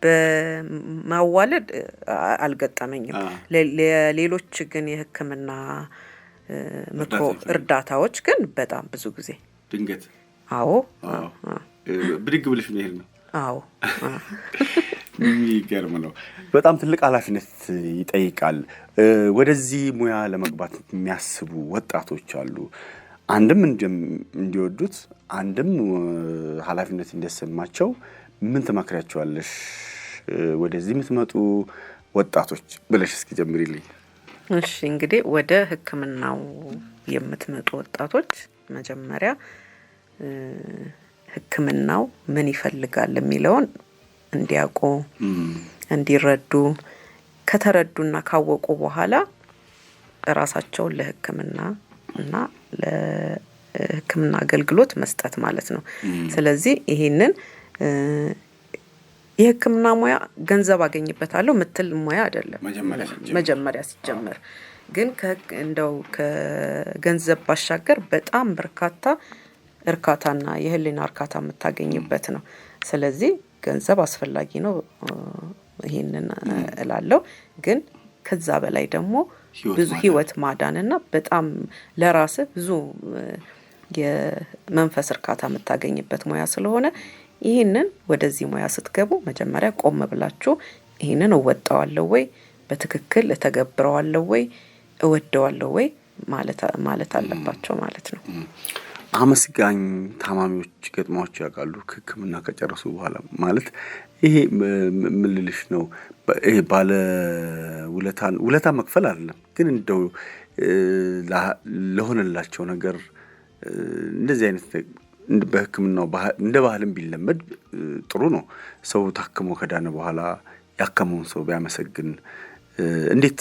በማዋለድ አልገጠመኝም። ሌሎች ግን የሕክምና ምክሮ እርዳታዎች ግን በጣም ብዙ ጊዜ ድንገት ብድግ ብለሽ ነው ይሄን ነው። የሚገርም ነው። በጣም ትልቅ ኃላፊነት ይጠይቃል። ወደዚህ ሙያ ለመግባት የሚያስቡ ወጣቶች አሉ። አንድም እንዲወዱት አንድም ኃላፊነት እንዲሰማቸው ምን ትመክሪያቸዋለሽ? ወደዚህ የምትመጡ ወጣቶች ብለሽ እስኪ ጀምሪልኝ። እሺ እንግዲህ ወደ ሕክምናው የምትመጡ ወጣቶች መጀመሪያ ሕክምናው ምን ይፈልጋል የሚለውን እንዲያውቁ እንዲረዱ፣ ከተረዱና ካወቁ በኋላ ራሳቸውን ለሕክምና እና ለሕክምና አገልግሎት መስጠት ማለት ነው። ስለዚህ ይሄንን የሕክምና ሙያ ገንዘብ አገኝበታለሁ ምትል ሙያ አይደለም። መጀመሪያ ሲጀመር ግን እንደው ከገንዘብ ባሻገር በጣም በርካታ እርካታና የህሊና እርካታ የምታገኝበት ነው። ስለዚህ ገንዘብ አስፈላጊ ነው፣ ይሄንን እላለሁ። ግን ከዛ በላይ ደግሞ ብዙ ህይወት ማዳንና በጣም ለራስህ ብዙ የመንፈስ እርካታ የምታገኝበት ሙያ ስለሆነ ይሄንን ወደዚህ ሙያ ስትገቡ መጀመሪያ ቆም ብላችሁ ይሄንን እወጣዋለሁ ወይ፣ በትክክል እተገብረዋለሁ ወይ፣ እወደዋለሁ ወይ ማለት አለባቸው ማለት ነው። አመስጋኝ ታማሚዎች ገጥሟቸው ያውቃሉ? ሕክምና ከጨረሱ በኋላ ማለት ይሄ ምን ልልሽ ነው፣ ይሄ ባለ ውለታ መክፈል አይደለም፣ ግን እንደው ለሆነላቸው ነገር እንደዚህ አይነት በሕክምናው እንደ ባህልም ቢለመድ ጥሩ ነው። ሰው ታክሞ ከዳነ በኋላ ያከመውን ሰው ቢያመሰግን እንዴት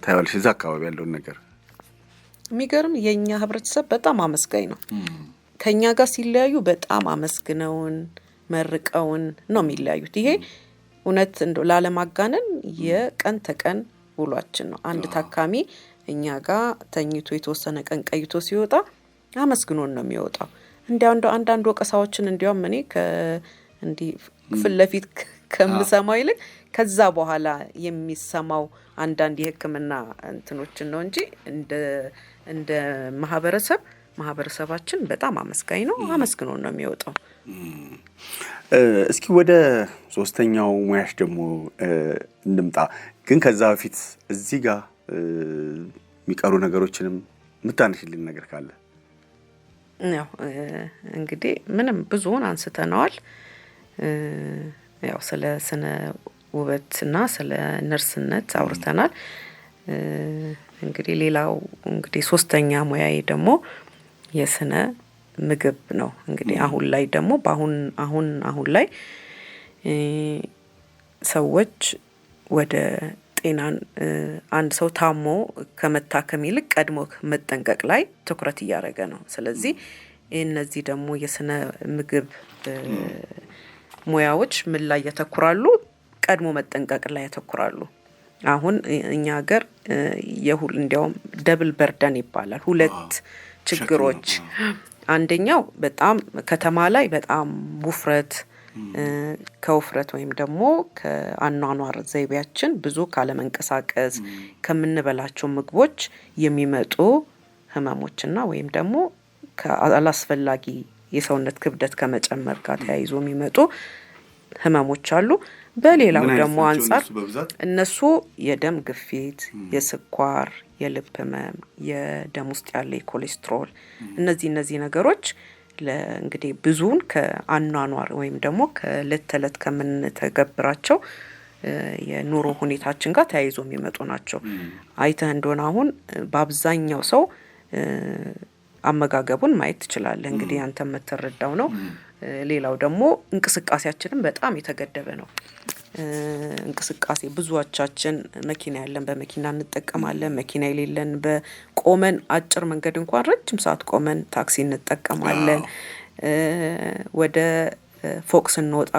ታያለሽ? እዛ አካባቢ ያለውን ነገር የሚገርም የኛ ህብረተሰብ በጣም አመስጋኝ ነው። ከኛ ጋር ሲለያዩ በጣም አመስግነውን መርቀውን ነው የሚለያዩት። ይሄ እውነት እንደው ላለማጋነን የቀን ተቀን ውሏችን ነው። አንድ ታካሚ እኛ ጋር ተኝቶ የተወሰነ ቀን ቀይቶ ሲወጣ አመስግኖን ነው የሚወጣው። እንዲያው አንዳንድ ወቀሳዎችን እንዲያውም እኔ ፊት ለፊት ከምሰማው ይልቅ ከዛ በኋላ የሚሰማው አንዳንድ የሕክምና እንትኖችን ነው እንጂ እንደ ማህበረሰባችን በጣም አመስጋኝ ነው። አመስግኖ ነው የሚወጣው። እስኪ ወደ ሶስተኛው ሙያሽ ደግሞ እንምጣ። ግን ከዛ በፊት እዚህ ጋር የሚቀሩ ነገሮችንም ምታነሽልን ነገር ካለ? ያው እንግዲህ ምንም ብዙውን አንስተናል። ያው ስለ ስነ ውበትና ስለ ነርስነት አውርተናል። እንግዲህ ሌላው እንግዲህ ሶስተኛ ሙያዬ ደግሞ የስነ ምግብ ነው። እንግዲህ አሁን ላይ ደግሞ አሁን ላይ ሰዎች ወደ ጤናን አንድ ሰው ታሞ ከመታከም ይልቅ ቀድሞ መጠንቀቅ ላይ ትኩረት እያደረገ ነው። ስለዚህ እነዚህ ደግሞ የስነ ምግብ ሙያዎች ምን ላይ ያተኩራሉ? ቀድሞ መጠንቀቅ ላይ ያተኩራሉ። አሁን እኛ ሀገር እንዲያውም ደብል በርደን ይባላል። ሁለት ችግሮች። አንደኛው በጣም ከተማ ላይ በጣም ውፍረት፣ ከውፍረት ወይም ደግሞ ከአኗኗር ዘይቤያችን ብዙ ካለመንቀሳቀስ ከምንበላቸው ምግቦች የሚመጡ ህመሞችና ወይም ደግሞ ከአላስፈላጊ የሰውነት ክብደት ከመጨመር ጋር ተያይዞ የሚመጡ ህመሞች አሉ። በሌላው ደግሞ አንፃር እነሱ የደም ግፊት፣ የስኳር፣ የልብ ህመም፣ የደም ውስጥ ያለ የኮሌስትሮል እነዚህ ነገሮች እንግዲህ ብዙውን ከአኗኗር ወይም ደግሞ ከዕለት ተዕለት ከምንተገብራቸው የኑሮ ሁኔታችን ጋር ተያይዞ የሚመጡ ናቸው። አይተህ እንደሆነ አሁን በአብዛኛው ሰው አመጋገቡን ማየት ትችላለህ። እንግዲህ አንተ የምትረዳው ነው። ሌላው ደግሞ እንቅስቃሴያችንም በጣም የተገደበ ነው። እንቅስቃሴ ብዙዎቻችን መኪና ያለን በመኪና እንጠቀማለን። መኪና የሌለን በቆመን አጭር መንገድ እንኳን ረጅም ሰዓት ቆመን ታክሲ እንጠቀማለን። ወደ ፎቅ ስንወጣ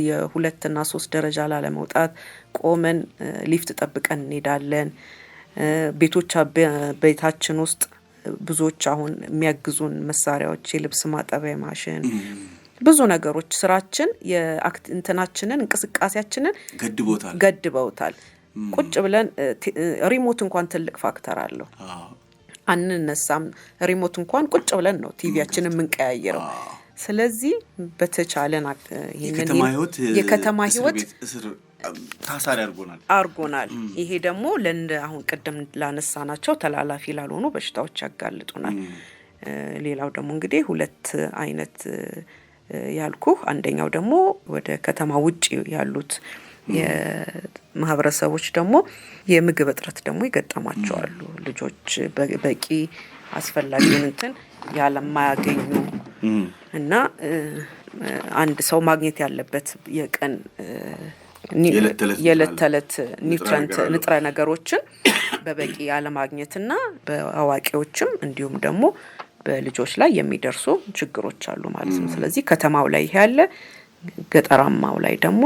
የ2 እና 3 ደረጃ ላለመውጣት ቆመን ሊፍት ጠብቀን እንሄዳለን። ቤታችን ውስጥ ብዙዎች አሁን የሚያግዙን መሳሪያዎች የልብስ ማጠቢያ ማሽን፣ ብዙ ነገሮች ስራችን እንትናችንን እንቅስቃሴያችንን ገድበውታል። ቁጭ ብለን ሪሞት እንኳን ትልቅ ፋክተር አለው። አንነሳም። ሪሞት እንኳን ቁጭ ብለን ነው ቲቪያችንን የምንቀያየረው። ስለዚህ በተቻለን የከተማ ህይወት ታሳሪ አርጎናል። ይሄ ደግሞ አሁን ቀደም ላነሳናቸው ተላላፊ ላልሆኑ በሽታዎች ያጋልጡናል። ሌላው ደግሞ እንግዲህ 2 አይነት ያልኩ፣ አንደኛው ደግሞ ወደ ከተማ ውጪ ያሉት የማህበረሰቦች ደግሞ የምግብ እጥረት ደግሞ ይገጠማቸዋሉ። ልጆች በቂ አስፈላጊውን እንትን ያለማያገኙ እና አንድ ሰው ማግኘት ያለበት የቀን የዕለት ተዕለት ንጥረ ነገሮችን በበቂ ያለማግኘትና በአዋቂዎችም እንዲሁም ደግሞ በልጆች ላይ የሚደርሱ ችግሮች አሉ ማለት ነው። ስለዚህ ከተማው ላይ ያለ፣ ገጠራማው ላይ ደግሞ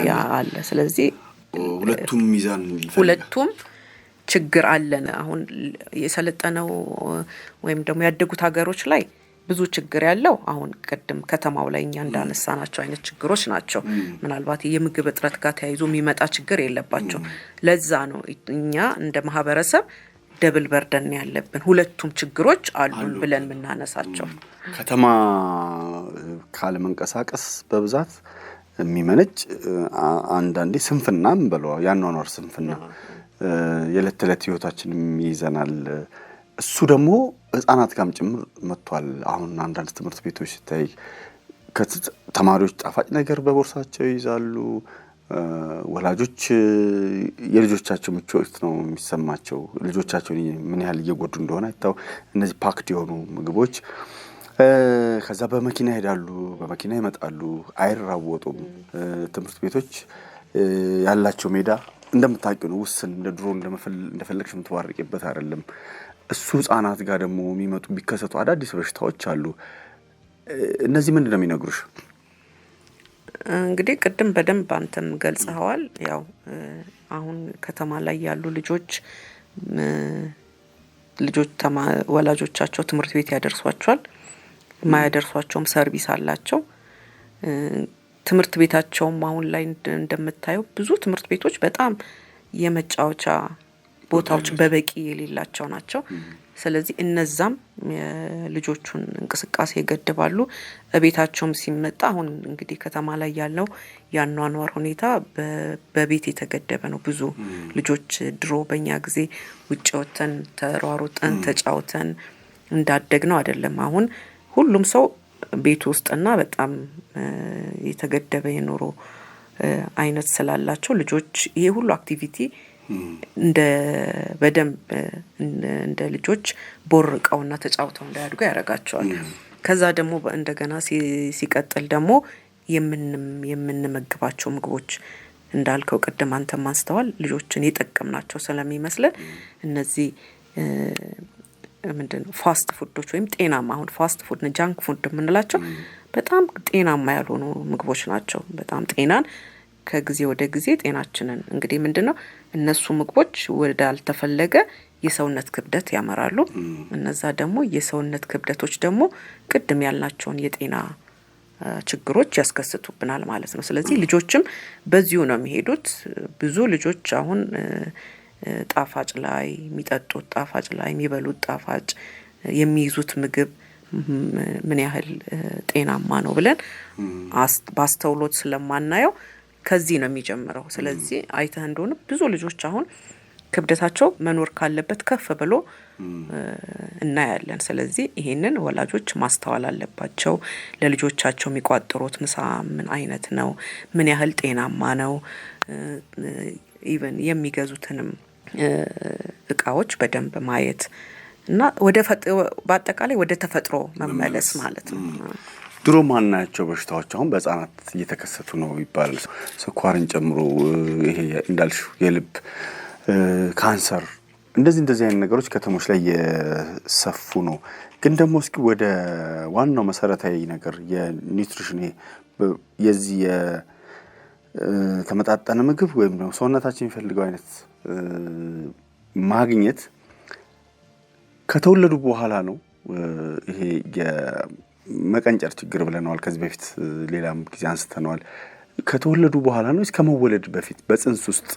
ያ አለ። ስለዚህ ሁለቱም ችግር አለን። አሁን የሰለጠነው ወይም ደግሞ ያደጉት ሀገሮች ላይ ብዙ ችግር ያለው አሁን ቀደም ከተማው ላይ እኛ እንዳነሳናቸው አይነት ችግሮች ናቸው። ምናልባት የምግብ እጥረት ጋር ተያይዞ የሚመጣ ችግር የለባቸው። ለዛ ነው እኛ እንደ ማህበረሰብ ደብል በርደን ያለብን፣ ሁለቱም ችግሮች አሉን ብለን የምናነሳቸው። ከተማ ካለመንቀሳቀስ በብዛት የሚመነጭ አንዳንዴ ስንፍናም በለው ያኗኗር ስንፍና የዕለት ተዕለት ህይወታችንም ይይዘናል። እሱ ደግሞ ህጻናት ጋርም ጭምር መጥቷል። አሁን አንዳንድ ትምህርት ቤቶች ሲታይ ተማሪዎች ጣፋጭ ነገር በቦርሳቸው ይይዛሉ። ወላጆች የልጆቻቸው ምቾት ነው የሚሰማቸው። ልጆቻቸውን ምን ያህል እየጎዱ እንደሆነ አይታው። እነዚህ ፓክድ የሆኑ ምግቦች ከዛ በመኪና ይሄዳሉ፣ በመኪና ይመጣሉ፣ አይራወጡም። ትምህርት ቤቶች ያላቸው ሜዳ እንደምታውቂው ነው፣ ውስን፣ እንደ ድሮ እንደፈለግሽ የምትዋርቂበት አይደለም። እሱ ህጻናት ጋር ደግሞ የሚመጡ ቢከሰቱ አዳዲስ በሽታዎች አሉ። እነዚህ ምንድን ነው የሚነግሩሽ? እንግዲህ ቅድም በደንብ አንተም ገልጸኸዋል። ያው አሁን ከተማ ላይ ያሉ ልጆች ወላጆቻቸው ትምህርት ቤት ያደርሷቸዋል። የማያደርሷቸውም ሰርቪስ አላቸው። ትምህርት ቤታቸውም አሁን ላይ እንደምታየው ብዙ ትምህርት ቤቶች በጣም የመጫወቻ ቦታዎች በበቂ የሌላቸው ናቸው። ስለዚህ እነዛም ልጆቹን እንቅስቃሴ ይገድባሉ። ቤታቸውም ሲመጣ አሁን እንግዲህ ከተማ ላይ ያለው ያኗኗር ሁኔታ በቤት የተገደበ ነው። ብዙ ልጆች ድሮ በእኛ ጊዜ ውጭ ወጥተን ተሯሩጠን ተጫውተን እንዳደግ ነው አይደለም። አሁን ሁሉም ሰው ቤት ውስጥና በጣም የተገደበ የኑሮ አይነት ስላላቸው ልጆች ይሄ ሁሉ አክቲቪቲ እንደ በደንብ እንደ ልጆች ቦርቀውና ተጫውተው እንዳያድጉ ያደርጋቸዋል። ከዛ ደግሞ እንደገና ሲቀጥል ደግሞ የምንመግባቸው ምግቦች እንዳልከው ቅድም አንተም አንስተዋል ልጆችን የጠቀምናቸው ስለሚመስለን እነዚህ ምንድነው ፋስት ፉዶች ወይም ጤናማ አሁን ፋስት ፉድ ጃንክ ፉድ የምንላቸው በጣም ጤናማ ያልሆኑ ምግቦች ናቸው። በጣም ጤናን ከጊዜ ወደ ጊዜ ጤናችንን እንግዲህ ምንድነው እነሱ ምግቦች ወደ አልተፈለገ የሰውነት ክብደት ያመራሉ። እነዛ ደግሞ የሰውነት ክብደቶች ደግሞ ቅድም ያልናቸውን የጤና ችግሮች ያስከስቱብናል ማለት ነው። ስለዚህ ልጆችም በዚሁ ነው የሚሄዱት። ብዙ ልጆች አሁን ጣፋጭ ላይ የሚጠጡት ጣፋጭ ላይ የሚበሉት ጣፋጭ የሚይዙት ምግብ ምን ያህል ጤናማ ነው ብለን ባስተውሎት ስለማናየው ከዚህ ነው የሚጀምረው። ስለዚህ አይተህ እንደሆነ ብዙ ልጆች አሁን ክብደታቸው መኖር ካለበት ከፍ ብሎ እናያለን። ስለዚህ ይሄንን ወላጆች ማስተዋል አለባቸው። ለልጆቻቸው የሚቋጥሩት ምሳ ምን አይነት ነው፣ ምን ያህል ጤናማ ነው፣ ኢቨን የሚገዙትንም እቃዎች በደንብ ማየት እና በአጠቃላይ ወደ ተፈጥሮ መመለስ ማለት ነው። ድሮ ማናቸው በሽታዎች አሁን በህፃናት እየተከሰቱ ነው ይባላል። ስኳርን ጨምሮ ይሄ እንዳልሽው የልብ ካንሰር እንደዚህ አይነት ነገሮች ከተሞች ላይ የሰፉ ነው። ግን ደግሞ እስኪ ወደ ዋናው መሰረታዊ ነገር የኒውትሪሽን የዚህ ተመጣጣነ ምግብ ወይም ደግሞ ሰውነታችን የሚፈልገው አይነት ማግኘት ከተወለዱ በኋላ ነው። ይሄ የመቀንጨር ችግር ብለናል ከዚህ በፊት ሌላም ጊዜ አንስተናል። ከተወለዱ በኋላ ነው እስከ መወለድ በፊት በጽንስ ውስጥ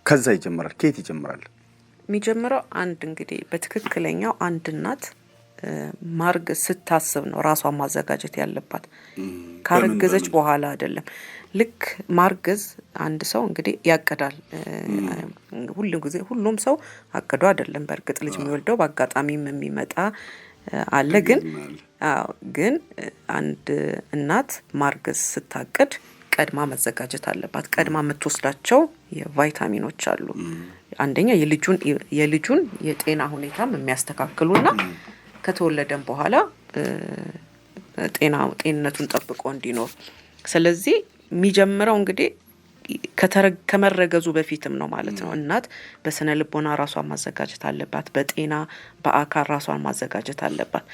ከዛ ይጀምራል? ከየት ይጀምራል? የሚጀምረው አንድ እንግዲህ በትክክለኛው አንድ እናት ማርገዝ ስታስብ ነው ራሷን ማዘጋጀት ያለባት። ካረገዘች በኋላ አይደለም። ልክ ማርገዝ አንድ ሰው እንግዲህ ያቀዳል። ሁሉም ሰው አቅዶ አይደለም በእርግጥ ልጅ የሚወልደው በአጋጣሚም የሚመጣ አለ። ግን አንድ እናት ማርገዝ ስታቅድ ቀድማ መዘጋጀት አለባት። ቀድማ የምትወስዳቸው የቫይታሚኖች አሉ። አንደኛ የልጁን የጤና ሁኔታም የሚያስተካክሉና ከተወለደም በኋላ ጤንነቱን ጠብቆ እንዲኖር። ስለዚህ የሚጀምረው እንግዲህ ከመረገዙ በፊትም ነው ማለት ነው። እናት በስነ ልቦና ራሷን ማዘጋጀት አለባት። በጤና በአካል ራሷን ማዘጋጀት አለባት።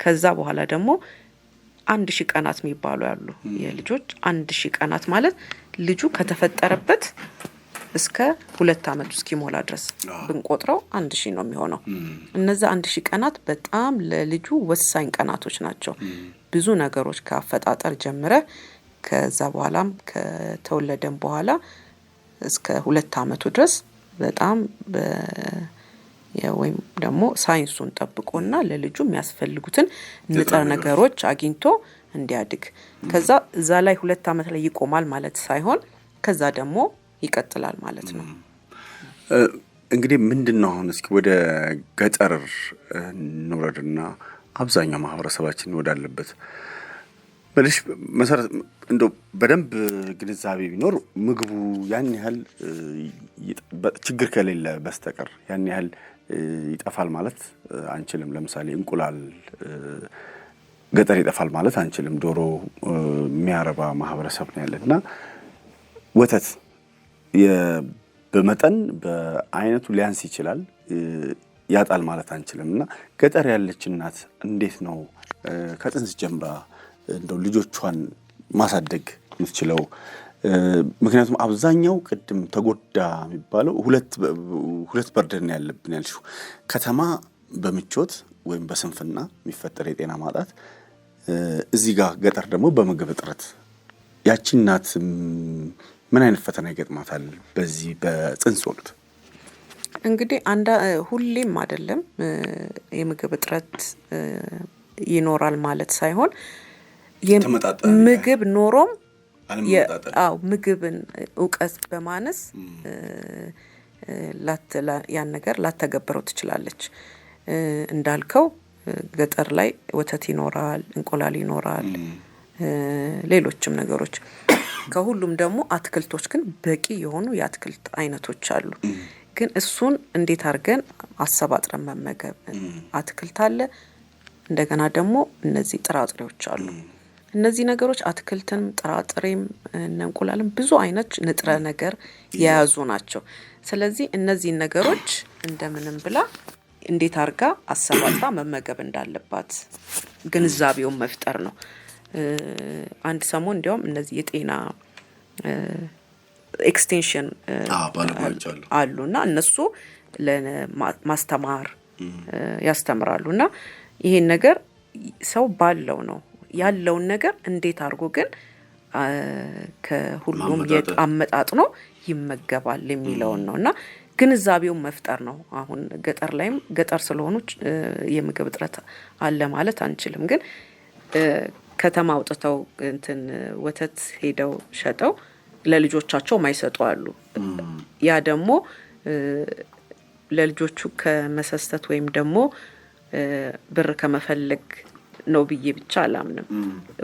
ከዛ በኋላ ደግሞ 1000 ቀናት የሚባሉ ያሉ የልጆች 1000 ቀናት ማለት ልጁ ከተፈጠረበት እስከ 2 ዓመት እስኪሞላ ድረስ ብንቆጥረው 1000 ነው የሚሆነው። እነዛ 1000 ቀናት በጣም ለልጁ ወሳኝ ቀናቶች ናቸው። ብዙ ነገሮች ከአፈጣጠር ጀምረ ከዛ በኋላም ከተወለደም በኋላ እስከ 2 ዓመቱ ድረስ በጣም ወይም ደግሞ ሳይንሱን ጠብቆና ለልጁ የሚያስፈልጉትን ንጥረ ነገሮች አግኝቶ እንዲያድግ። ከዛ እዛ ላይ 2 ዓመት ላይ ይቆማል ማለት ሳይሆን ከዛ ደግሞ ይቀጥላል ማለት ነው። እንግዲህ ምንድነው አሁን እስኪ ወደ ገጠር እንውረድና አብዛኛው ማህበረሰባችን ወዳለበት በልሽ መሰረት እንደው በደንብ ግንዛቤ ቢኖር ምግቡ ያን ያህል ችግር ከሌለ በስተቀር ያን ያህል ይጠፋል ማለት አንችልም። ለምሳሌ እንቁላል ገጠር ይጠፋል ማለት አንችልም። ዶሮ የሚያረባ ማህበረሰብ ነው ያለና ወተት በመጠን በአይነቱ ሊያንስ ይችላል፣ ያጣል ማለት አንችልም። እና ገጠር ያለች እናት እንዴት ነው ከጽንስ ጀምራ እንደው ልጆቿን ማሳደግ የምትችለው? ምክንያቱም አብዛኛው ቅድም ተጎዳ የሚባለው ሁለት በርደን ያለብን ያልሽው ከተማ በምቾት ወይም በስንፍና የሚፈጠር የጤና ማጣት፣ እዚህ ጋር ገጠር ደግሞ በምግብ እጥረት ያቺ እናት ምን አይነት ፈተና ይገጥማታል በዚህ በጽንስ ወቅት? እንግዲህ ሁሌም አይደለም የምግብ እጥረት ይኖራል ማለት ሳይሆን ምግብ ኖሮም ምግብን እውቀት በማነስ ያን ነገር ላተገበረው ትችላለች። እንዳልከው ገጠር ላይ ወተት ይኖራል፣ እንቁላል ይኖራል፣ ሌሎችም ነገሮች። ከሁሉም ደግሞ አትክልቶች ግን በቂ የሆኑ የአትክልት አይነቶች አሉ። ግን እሱን እንዴት አድርገን አሰባጥረን መመገብ? አትክልት አለ፣ እንደገና ደግሞ እነዚህ ጥራጥሬዎች አሉ። እነዚህ ነገሮች አትክልትም ጥራጥሬም እንቁላልም ብዙ አይነት ንጥረ ነገር የያዙ ናቸው። ስለዚህ እነዚህን ነገሮች እንደምንም ብላ እንዴት አድርጋ አሰባጥራ መመገብ እንዳለባት ግንዛቤውን መፍጠር ነው። አንድ ሰሞን እንዲያውም እነዚህ የጤና ኤክስቴንሽን አሉና እነሱ ለማስተማር ያስተምራሉና ይሄን ነገር ሰው ባለው ነው ያለውን ነገር እንዴት አድርጎ ግን ከሁሉም አመጣጥኖ ይመገባል የሚለውን ነውና ግንዛቤውን መፍጠር ነው። አሁን ገጠር ስለሆኑ የምግብ እጥረት አለ ማለት አንችልም። ግን ከተማ አውጥተው ወተት ሄደው ሸጠው ለልጆቻቸው ማይሰጡ አሉ። ያ ደግሞ ለልጆቹ ከመሰስተት ወይም ደግሞ ብር ከመፈለግ ነው ብዬ ብቻ አላምንም።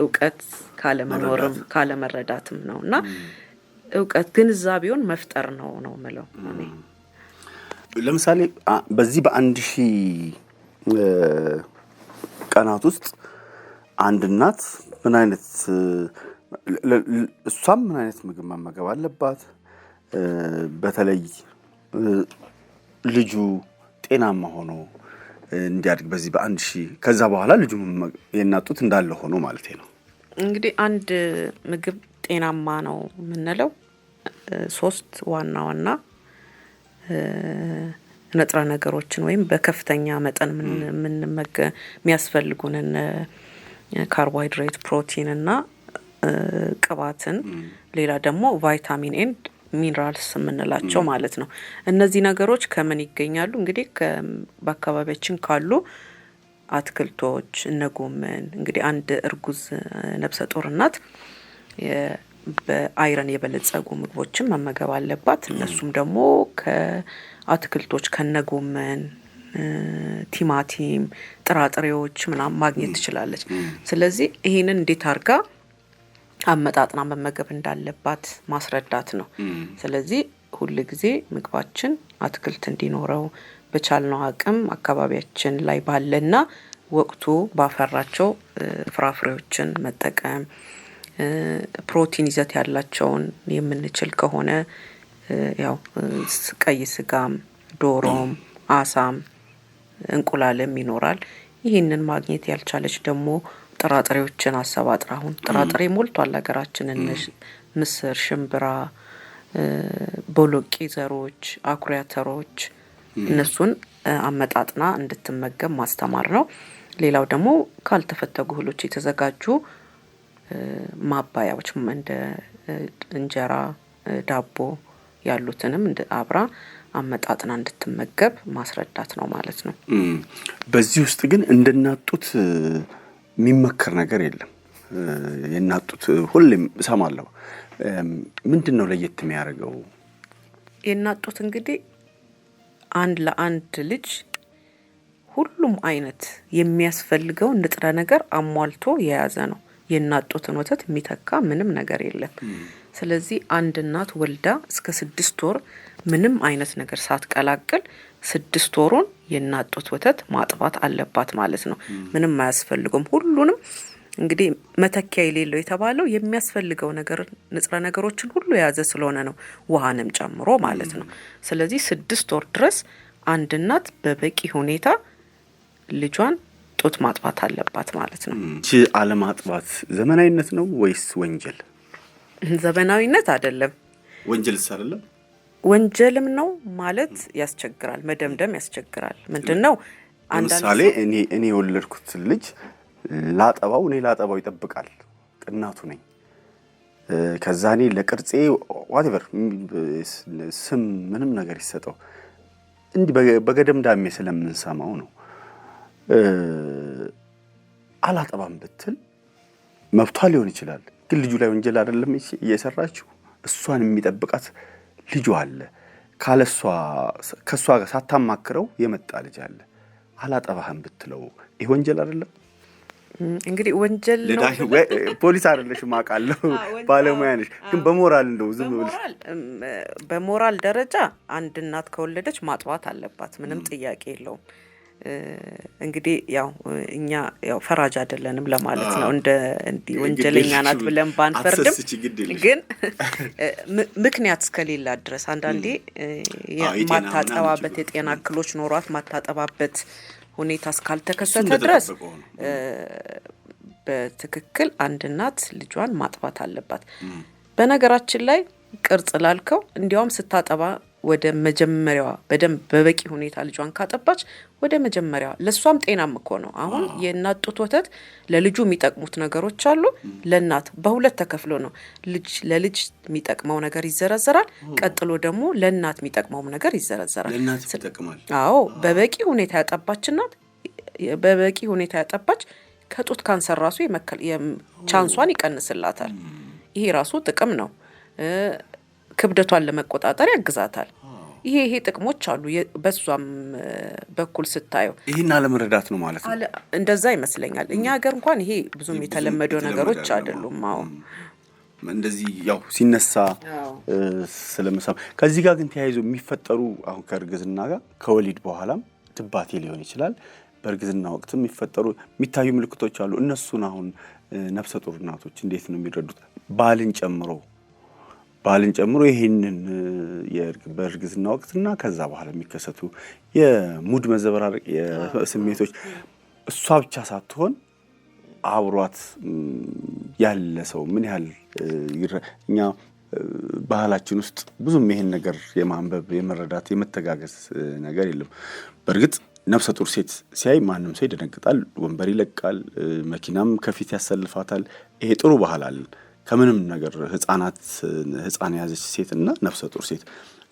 እውቀት ካለመኖርም ካለመረዳትም ነውና እውቀት ግንዛቤውን መፍጠር ነው የምለው። ለምሳሌ በዚህ በ1000 ቀናት ውስጥ አንድ እናት ምን አይነት እሷም ምን አይነት ምግብ መመገብ አለባት? በተለይ ልጁ ጤናማ ሆኖ እንዲያድግ በዚህ በ1000 ከዛ በኋላ ልጁ የናጡት እንዳለ ሆኖ ማለት ነው። እንግዲህ አንድ ምግብ ጤናማ ነው የምንለው 3 ዋና ንጥረ ነገሮችን ወይም በከፍተኛ መጠን የሚያስፈልጉንን ካርቦሃይድሬት፣ ፕሮቲን እና ቅባትን ሌላ ደግሞ ቫይታሚን ኤንድ ሚነራልስ የምንላቸው ማለት ነው። እነዚህ ነገሮች ከምን ይገኛሉ? እንግዲህ በአካባቢያችን ካሉ አትክልቶች እነ ጎመን። እንግዲህ አንድ እርጉዝ ነፍሰ ጡር እናት በአይረን የበለጸጉ ምግቦችን መመገብ አለባት። እነሱም ደግሞ ከአትክልቶች ከነጎመን፣ ቲማቲም፣ ጥራጥሬዎች ምናምን ማግኘት ትችላለች። ስለዚህ ይሄንን እንዴት አድርጋ አመጣጥና መመገብ እንዳለባት ማስረዳት ነው። ስለዚህ ሁሉ ጊዜ ምግባችን አትክልት እንዲኖረው በቻልነው አቅም አካባቢያችን ላይ ባለና ወቅቱ ባፈራቸው ፍራፍሬዎችን መጠቀም፣ ፕሮቲን ይዘት ያላቸውን የምንችል ከሆነ ያው ቀይ ስጋም፣ ዶሮም፣ አሳም፣ እንቁላልም ይኖራል። ይህንን ማግኘት ያልቻለች ደግሞ ጥራጥሬዎችን አሰባጥራ አሁን ጥራጥሬ ሞልቷል ሀገራችን። ምስር፣ ሽምብራ፣ ቦሎቄ ዘሮች፣ አኩሪ አተሮች እነሱን አመጣጥና እንድትመገብ ማስተማር ነው። ሌላው ደግሞ ካልተፈተጉ እህሎች የተዘጋጁ ማባያዎች እንደ እንጀራ፣ ዳቦ ያሉትንም አብራ አመጣጥና እንድትመገብ ማስረዳት ነው ማለት ነው። በዚህ ውስጥ ግን እንደናጡት የሚመከር ነገር የለም። የናጡት ሁሌም እሰማለሁ። ምንድነው ለየት የሚያደርገው? የናጡት እንግዲህ ለአንድ ልጅ ሁሉም አይነት የሚያስፈልገው ንጥረ ነገር አሟልቶ የያዘ ነው። የናጡትን ወተት የሚተካ ምንም ነገር የለም። ስለዚህ አንድ እናት ወልዳ እስከ 6 ወር ምንም አይነት ነገር ሳትቀላቅል 6 ወሩን የናጡት ወተት ማጥባት አለባት ማለት ነው። ምንም አያስፈልገውም። ሁሉንም እንግዲህ መተኪያ የሌለው የተባለው የሚያስፈልገው ነገር ንጥረ ነገሮችን ሁሉ የያዘ ስለሆነ ነው፣ ውሃንም ጨምሮ ማለት ነው። ስለዚህ 6 ወር ድረስ አንድ እናት በበቂ ሁኔታ ልጇን ጡት ማጥባት አለባት ማለት ነው። አለማጥባት ዘመናዊነት ነው ወይስ ወንጀል? ዘመናዊነት አይደለም፣ ወንጀልስ አይደለም። ወንጀልም ነው ማለት ያስቸግራል፣ መደምደም ያስቸግራል። ምንድነው ለምሳሌ እኔ የወለድኩት ልጅ ላጠባው ይጠብቃል። እናቱ ነኝ። ከዛ እኔ ለቅርጼ ዋትኤቨር ስም ምንም ነገር ይሰጠው እንዲህ በገደምዳሜ ስለምንሰማው ነው። አላጠባም ብትል መብቷ ሊሆን ይችላል፣ ግን ልጁ ላይ ወንጀል አይደለም እየሰራችው። እሷን የሚጠብቃት ልጁ አለ። ካለሷ ከሷ ጋር ሳታማክረው የመጣ ልጅ አለ። አላጠባህም ብትለው ይሄ ወንጀል አይደለም? እንግዲህ ወንጀል ነው። ፖሊስ አይደለሽም አውቃለሁ፣ ባለሙያ ነሽ። ግን በሞራል እንደው ዝም ብለሽ በሞራል ደረጃ አንድ እናት ከወለደች ማጥባት አለባት፣ ምንም ጥያቄ የለውም። እንግዲህ ያው እኛ ያው ፈራጅ አይደለንም ለማለት ነው። እንዲህ ወንጀለኛ ናት ብለን ባንፈርድም ግን ምክንያት እስከሌላት ድረስ አንዳንዴ ማታጠባበት የጤና እክሎች ኖሯት ማታጠባበት ሁኔታ እስካልተከሰተ ድረስ በትክክል አንድ እናት ልጇን ማጥባት አለባት። በነገራችን ላይ ቅርጽ ላልከው እንዲያውም ስታጠባ ወደ መጀመሪያዋ በደንብ በበቂ ሁኔታ ልጇን ካጠባች ወደ መጀመሪያዋ ለሷም ጤናም እኮ ነው። አሁን የእናት ጡት ወተት ለልጁ የሚጠቅሙት ነገሮች አሉ፣ ለእናት በሁለት ተከፍሎ ነው። ለልጅ የሚጠቅመው ነገር ይዘረዘራል፣ ቀጥሎ ደግሞ ለእናት የሚጠቅመው ነገር ይዘረዘራል። አዎ በበቂ ሁኔታ ያጠባች እናት በበቂ ሁኔታ ያጠባች ከጡት ካንሰር ራሱ ቻንሷን ይቀንስላታል። ይሄ ራሱ ጥቅም ነው። ክብደቷን ለመቆጣጠር ያግዛታል። ይሄ ጥቅሞች አሉ። በሷም በኩል ስታየው ይሄን አለመረዳት ነው ማለት ነው። እንደዛ ይመስለኛል። እኛ ሀገር እንኳን ይሄ ብዙም የተለመደው ነገሮች አይደሉም። አዎ እንደዚህ ያው ሲነሳ ስለምሰማ ከዚህ ጋር ግን ተያይዞ የሚፈጠሩ አሁን ከእርግዝና ጋር ከወሊድ በኋላም ድባቴ ሊሆን ይችላል። በእርግዝና ወቅት የሚታዩ ምልክቶች አሉ። እነሱን አሁን ነፍሰ ጡር እናቶች እንዴት ነው የሚረዱት? ባልን ጨምሮ ይሄንን በእርግዝና ወቅትና ከዛ በኋላ የሚከሰቱ የሙድ መዘበራረቅ፣ የስሜቶች እሷ ብቻ ሳትሆን አብሯት ያለ ሰው ምን ያህል እኛ ባህላችን ውስጥ ብዙም ይሄን ነገር የማንበብ የመረዳት የመተጋገዝ ነገር የለም። በእርግጥ ነፍሰ ጡር ሴት ሲያይ ማንም ሰው ይደነግጣል፣ ወንበር ይለቃል፣ መኪናም ከፊት ያሰልፋታል። ይሄ ጥሩ ባህል አለ። ከምንም ነገር ህፃን ያዘች ሴት እና ነፍሰ ጡር ሴት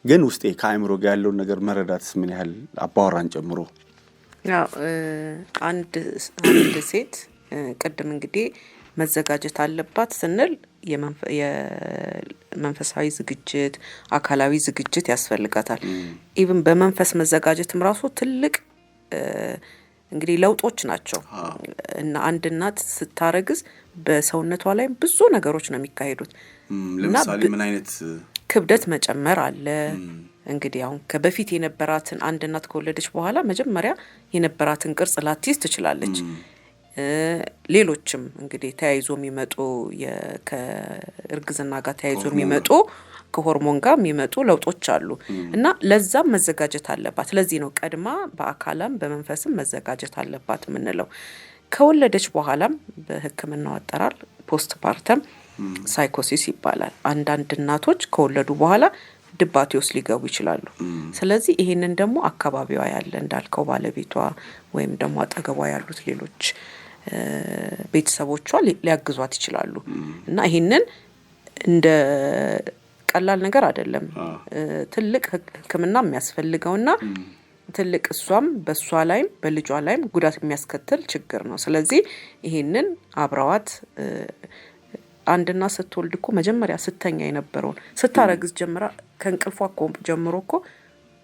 ግን ውስጤ ከአእምሮ ጋር ያለውን ነገር መረዳትስ ምን ያህል አባወራን ጨምሮ? ያው አንድ ሴት ቅድም እንግዲህ መዘጋጀት አለባት ስንል የመንፈሳዊ ዝግጅት፣ አካላዊ ዝግጅት ያስፈልጋታል። ኢቭን በመንፈስ መዘጋጀትም ራሱ ትልቅ እንግዲህ ለውጦች ናቸው እና አንድ እናት ስታረግዝ በሰውነቷ ላይ ብዙ ነገሮች ነው የሚካሄዱት። ለምሳሌ ምን አይነት ክብደት መጨመር አለ። እንግዲህ አሁን ከበፊት የነበራትን አንድ እናት ከወለደች በኋላ መጀመሪያ የነበራትን ቅርጽ ላትይዝ ትችላለች። ሌሎችም እንግዲህ ተያይዞ የሚመጡ ከእርግዝና ጋር ተያይዞ የሚመጡ ከሆርሞን ጋር የሚመጡ ለውጦች አሉ እና ለዛም መዘጋጀት አለባት። ለዚህ ነው ቀድማ በአካላም በመንፈስም መዘጋጀት አለባት የምንለው። ከወለደች በኋላም በሕክምናው አጠራር ፖስት ፓርተም ሳይኮሲስ ይባላል። አንዳንድ እናቶች ከወለዱ በኋላ ድባቴ ውስጥ ሊገቡ ይችላሉ። ስለዚህ ይሄንን ደግሞ አካባቢዋ ያለ እንዳልከው ባለቤቷ ወይም ደግሞ አጠገቧ ያሉት ሌሎች ቤተሰቦቿ ሊያግዟት ይችላሉ እና ይሄንን እንደ ቀላል ነገር አይደለም። ትልቅ ሕክምና የሚያስፈልገውና ትልቅ እሷም በሷ ላይም በልጇ ላይም ጉዳት የሚያስከትል ችግር ነው። ስለዚህ ይሄንን አብረዋት አንድና ስትወልድ እኮ መጀመሪያ ስተኛ የነበረውን ስታረግዝ ጀምራ ከእንቅልፏ እኮ ጀምሮ እኮ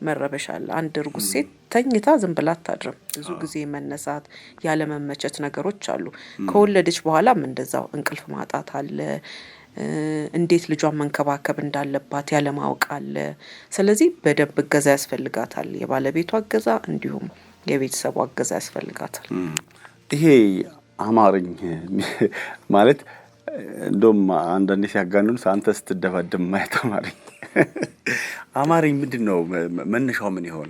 መረበሽ አለ። አንድ እርጉዝ ሴት ተኝታ ዝም ብላ አታድርም። ብዙ ጊዜ መነሳት፣ ያለመመቸት ነገሮች አሉ። ከወለደች በኋላም እንደዛው እንቅልፍ ማጣት አለ። እንዴት ልጇን መንከባከብ እንዳለባት ያለማወቅ አለ። ስለዚህ በደንብ እገዛ ያስፈልጋታል። የባለቤቷ እገዛ እንዲሁም የቤተሰቧ እገዛ ያስፈልጋታል። ይሄ አማርኝ ማለት እንደውም አንዳንዴ ሲያጋንኑ አንተ ስትደባደብ ማየት አማርኝ ምንድን ነው መነሻው? ምን ይሆን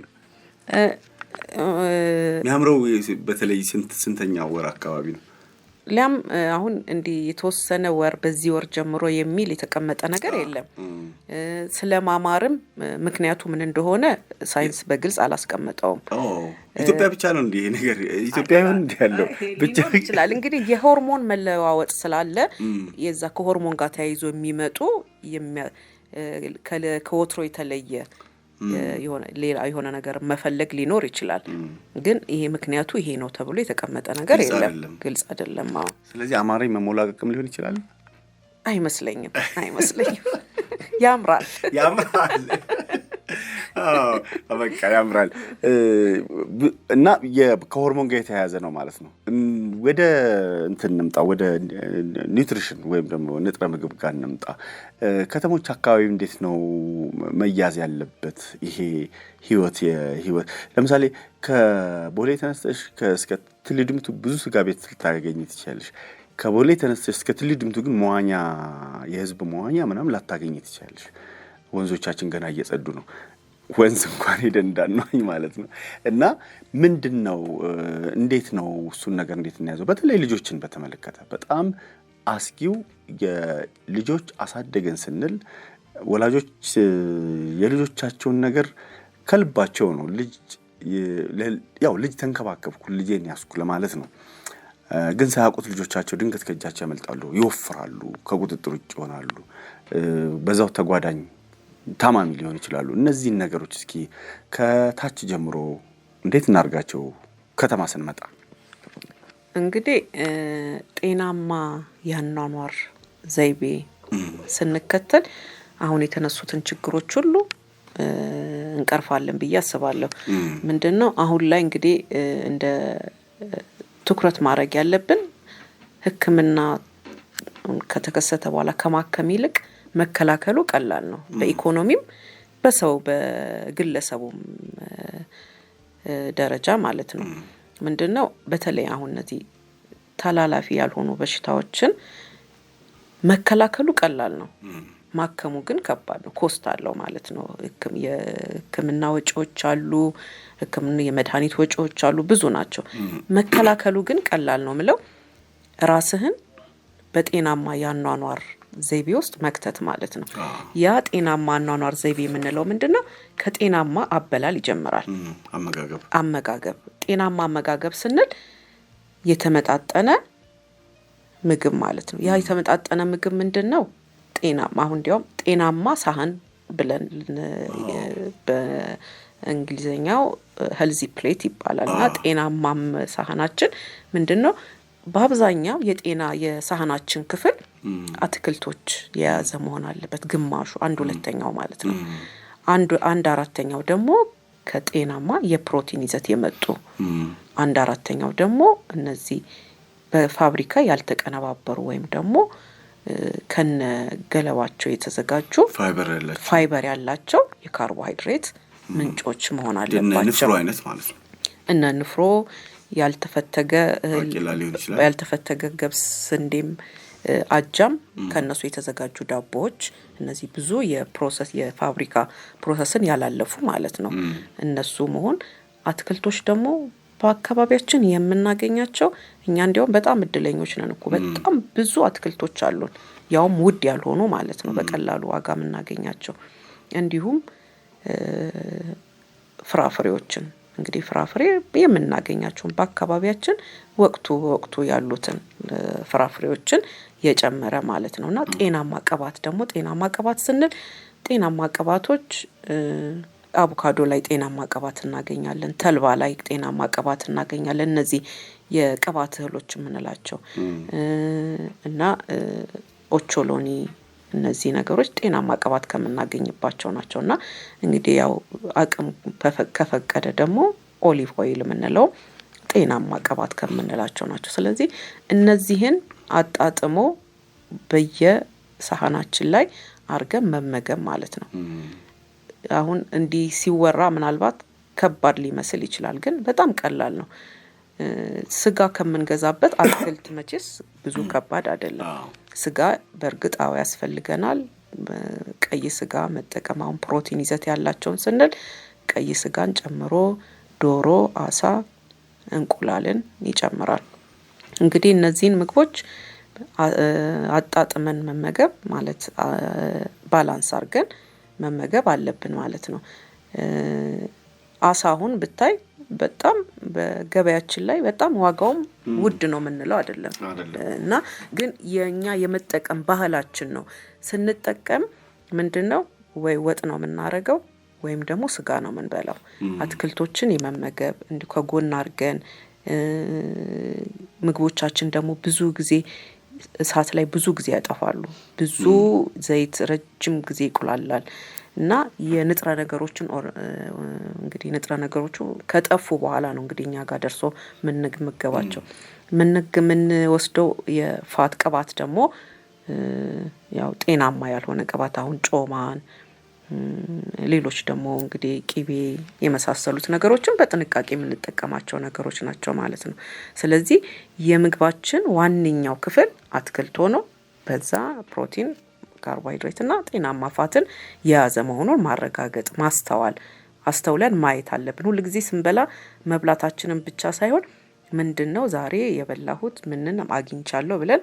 የሚያምረው? በተለይ ስንተኛ ወር አካባቢ ነው? ሊያም አሁን እንዲህ የተወሰነ ወር በዚህ ወር ጀምሮ የሚል የተቀመጠ ነገር የለም። ስለማማርም ምክንያቱ ምን እንደሆነ ሳይንስ በግልጽ አላስቀመጠውም። ኢትዮጵያ ብቻ ነው እንዲህ ነገር ኢትዮጵያ ይሁን እንዲህ ያለው ብቻ ይችላል። እንግዲህ የሆርሞን መለዋወጥ ስላለ የዛ ከሆርሞን ጋር ተያይዞ የሚመጡ ከወትሮ የተለየ የሆነ ነገር መፈለግ ሊኖር ይችላል። ግን ይሄ ምክንያቱ ይሄ ነው ተብሎ የተቀመጠ ነገር የለም፣ ግልጽ አይደለም። ስለዚህ አማርኛ መሞላቀቅም ሊሆን ይችላል። አይመስለኝም። ያምራል በቃ ያምራል። እና ከሆርሞን ጋር የተያያዘ ነው ማለት ነው። ወደ እንትን እንምጣ፣ ወደ ኒውትሪሽን ወይም ደግሞ ንጥረ ምግብ ጋር እንምጣ። ከተሞች አካባቢ እንዴት ነው መያዝ ያለበት ይሄ ህይወት? ለምሳሌ ከቦሌ ተነስተሽ እስከ ትልድምቱ ብዙ ስጋ ቤት ልታገኝ ትችላለሽ። ከቦሌ ተነስተሽ እስከ ትልድምቱ ግን መዋኛ፣ የህዝብ መዋኛ ምናምን ላታገኝ ትችላለሽ። ወንዞቻችን ገና እየጸዱ ነው። ወንዝ እንኳን ሄደን እንዳንዋኝ ማለት ነው። እና ምንድነው እንዴት ነው እሱን ነገር እንዴት እናያዘው? በተለይ ልጆችን በተመለከተ በጣም አስጊው የልጆች አሳደገን ስንል ወላጆች የልጆቻቸውን ነገር ከልባቸው ነው። ልጅ ተንከባከብኩ ልጄን ያስኩ ለማለት ነው። ግን ሳያውቁት ልጆቻቸው ድንገት ከእጃቸው ያመልጣሉ፣ ይወፍራሉ፣ ከቁጥጥር ውጭ ይሆናሉ፣ በዛው ተጓዳኝ ታማሚ ሊሆን ይችላሉ። እነዚህን ነገሮች እስኪ ከታች ጀምሮ እንዴት እናርጋቸው? ከተማ ስንመጣ እንግዲህ ጤናማ ያኗኗር ዘይቤ ስንከተል አሁን የተነሱትን ችግሮች ሁሉ እንቀርፋለን ብዬ አስባለሁ። ምንድነው አሁን ላይ እንግዲህ እንደ ትኩረት ማድረግ ያለብን ሕክምና ከተከሰተ በኋላ ከማከም ይልቅ መከላከሉ ቀላል ነው። በኢኮኖሚም በግለሰቡም ደረጃ ማለት ነው። ምንድነው በተለይ አሁን እነዚህ ተላላፊ ያልሆኑ በሽታዎችን መከላከሉ ቀላል ነው። ማከሙ ግን ከባድ ነው፣ ኮስት አለው ማለት ነው። የሕክምና ወጪዎች አሉ፣ የመድኃኒት ወጪዎች አሉ፣ ብዙ ናቸው። መከላከሉ ግን ቀላል ነው ምለው ራስህን በጤናማ ያኗኗር ዘይቤ ውስጥ መክተት ማለት ነው። ያ ጤናማ ያኗኗር ዘይቤ የምንለው ምንድነው? ከጤናማ አበላል ይጀምራል። አመጋገብ ጤናማ አመጋገብ ስንል የተመጣጠነ ምግብ ማለት ነው። ያ የተመጣጠነ ምግብ ምንድነው? ጤናማ አሁን እንዲያውም ጤናማ ሳህን ብለን በእንግሊዘኛው ሄልዚ ፕሌት ይባላልና ጤናማ ሳህናችን ምንድነው? በአብዛኛው የሳህናችን ክፍል አትክልቶች የያዘ መሆን አለበት። ግማሹ 1/2 ማለት ነው። 1/4 ደግሞ ከጤናማ የፕሮቲን ይዘት የመጡ 1/4 ደግሞ እነዚህ በፋብሪካ ያልተቀነባበሩ ወይም ደግሞ ከነ ገለባቸው የተዘጋጁ ፋይበር ያላቸው የካርቦሃይድሬት ምንጮች መሆን አለባቸው። ንፍሮ አይነት ማለት ነው። እነ ንፍሮ ያልተፈተገ ገብስ፣ ስንዴም፣ አጃም ከነሱ የተዘጋጁ ዳቦዎች፣ እነዚህ ብዙ የፋብሪካ ፕሮሰስን ያላለፉ ማለት ነው። እነሱ መሆን አትክልቶች ደግሞ በአካባቢያችን የምናገኛቸው እኛ እንዲያውም በጣም እድለኞች ነን እኮ። በጣም ብዙ አትክልቶች አሉን፣ ያውም ውድ ያልሆኑ ማለት ነው፣ በቀላሉ ዋጋ የምናገኛቸው። እንዲሁም ፍራፍሬዎችን እንግዲህ ፍራፍሬ የምናገኛቸውን በአካባቢያችን ወቅቱ ያሉትን ፍራፍሬዎችን የጨመረ ማለት ነውና ጤናማ ቅባት ደግሞ ጤናማ ቅባት ስንል ጤናማ ቅባቶች አቮካዶ ላይ ጤናማ ቅባት እናገኛለን፣ ተልባ ላይ ጤናማ ቅባት እናገኛለን። እነዚህ የቅባት እህሎች የምንላቸው እና ኦቾሎኒ፣ እነዚህ ነገሮች ጤናማ ቅባት ከምናገኝባቸው ናቸውና እንግዲህ ያው አቅም ከፈቀደ ደግሞ ኦሊቭ ኦይል የምንለው ጤናማ ቅባት ከምንላቸው ናቸው። ስለዚህ እነዚህን አጣጥሞ በየሳህናችን ላይ አርገን መመገብ ማለት ነው። አሁን እንዲህ ሲወራ ምናልባት ከባድ ሊመስል ይችላል፣ ግን በጣም ቀላል ነው። ስጋ ከምንገዛበት አትክልት መቼስ ብዙ ከባድ አይደለም። ስጋ በእርግጥ ያስፈልገናል። ቀይ ስጋ መጠቀም አሁን ፕሮቲን ይዘት ያላቸውን ስንል ቀይ ስጋን ጨምሮ ዶሮ፣ አሳ፣ እንቁላልን ይጨምራል። እንግዲህ እነዚህን ምግቦች አጣጥመን መመገብ ማለት ባላንስ አድርገን መመገብ አለብን ማለት ነው። አሳ አሁን ብታይ በጣም በገበያችን ላይ በጣም ዋጋውም ውድ ነው የምንለው አይደለም እና ግን የኛ የመጠቀም ባህላችን ነው። ስንጠቀም ምንድነው ወይ ወጥ ነው የምናረገው ወይም ደግሞ ስጋ ነው የምንበላው። አትክልቶችን የመመገብ እንዲሁ ከጎን አድርገን ምግቦቻችን ደግሞ ብዙ ጊዜ እሳት ላይ ብዙ ጊዜ ያጠፋሉ። ብዙ ዘይት ረጅም ጊዜ ይቆላላል እና የንጥረ ነገሮችን እንግዲህ ንጥረ ነገሮቹ ከጠፉ በኋላ ነው እንግዲህ እኛ ጋር ደርሶ ምንመገባቸው። ምን ወስደው የፋት ቅባት ደግሞ ያው ጤናማ ያልሆነ ቅባት አሁን ጮማን ሌሎች ደግሞ እንግዲህ ቂቤ የመሳሰሉት ነገሮችን በጥንቃቄ የምንጠቀማቸው ነገሮች ናቸው ማለት ነው። ስለዚህ የምግባችን ዋንኛው ክፍል አትክልት ሆኖ በዛ ፕሮቲን ካርቦሃይድሬት እና ጤናማ ፋትን የያዘ መሆኑን ማረጋገጥ አስተውለን ማየት አለብን። ሁሉ ጊዜ ስንበላ መብላታችንን ብቻ ሳይሆን ምንድነው ዛሬ የበላሁት ምንን አግኝቻለሁ ብለን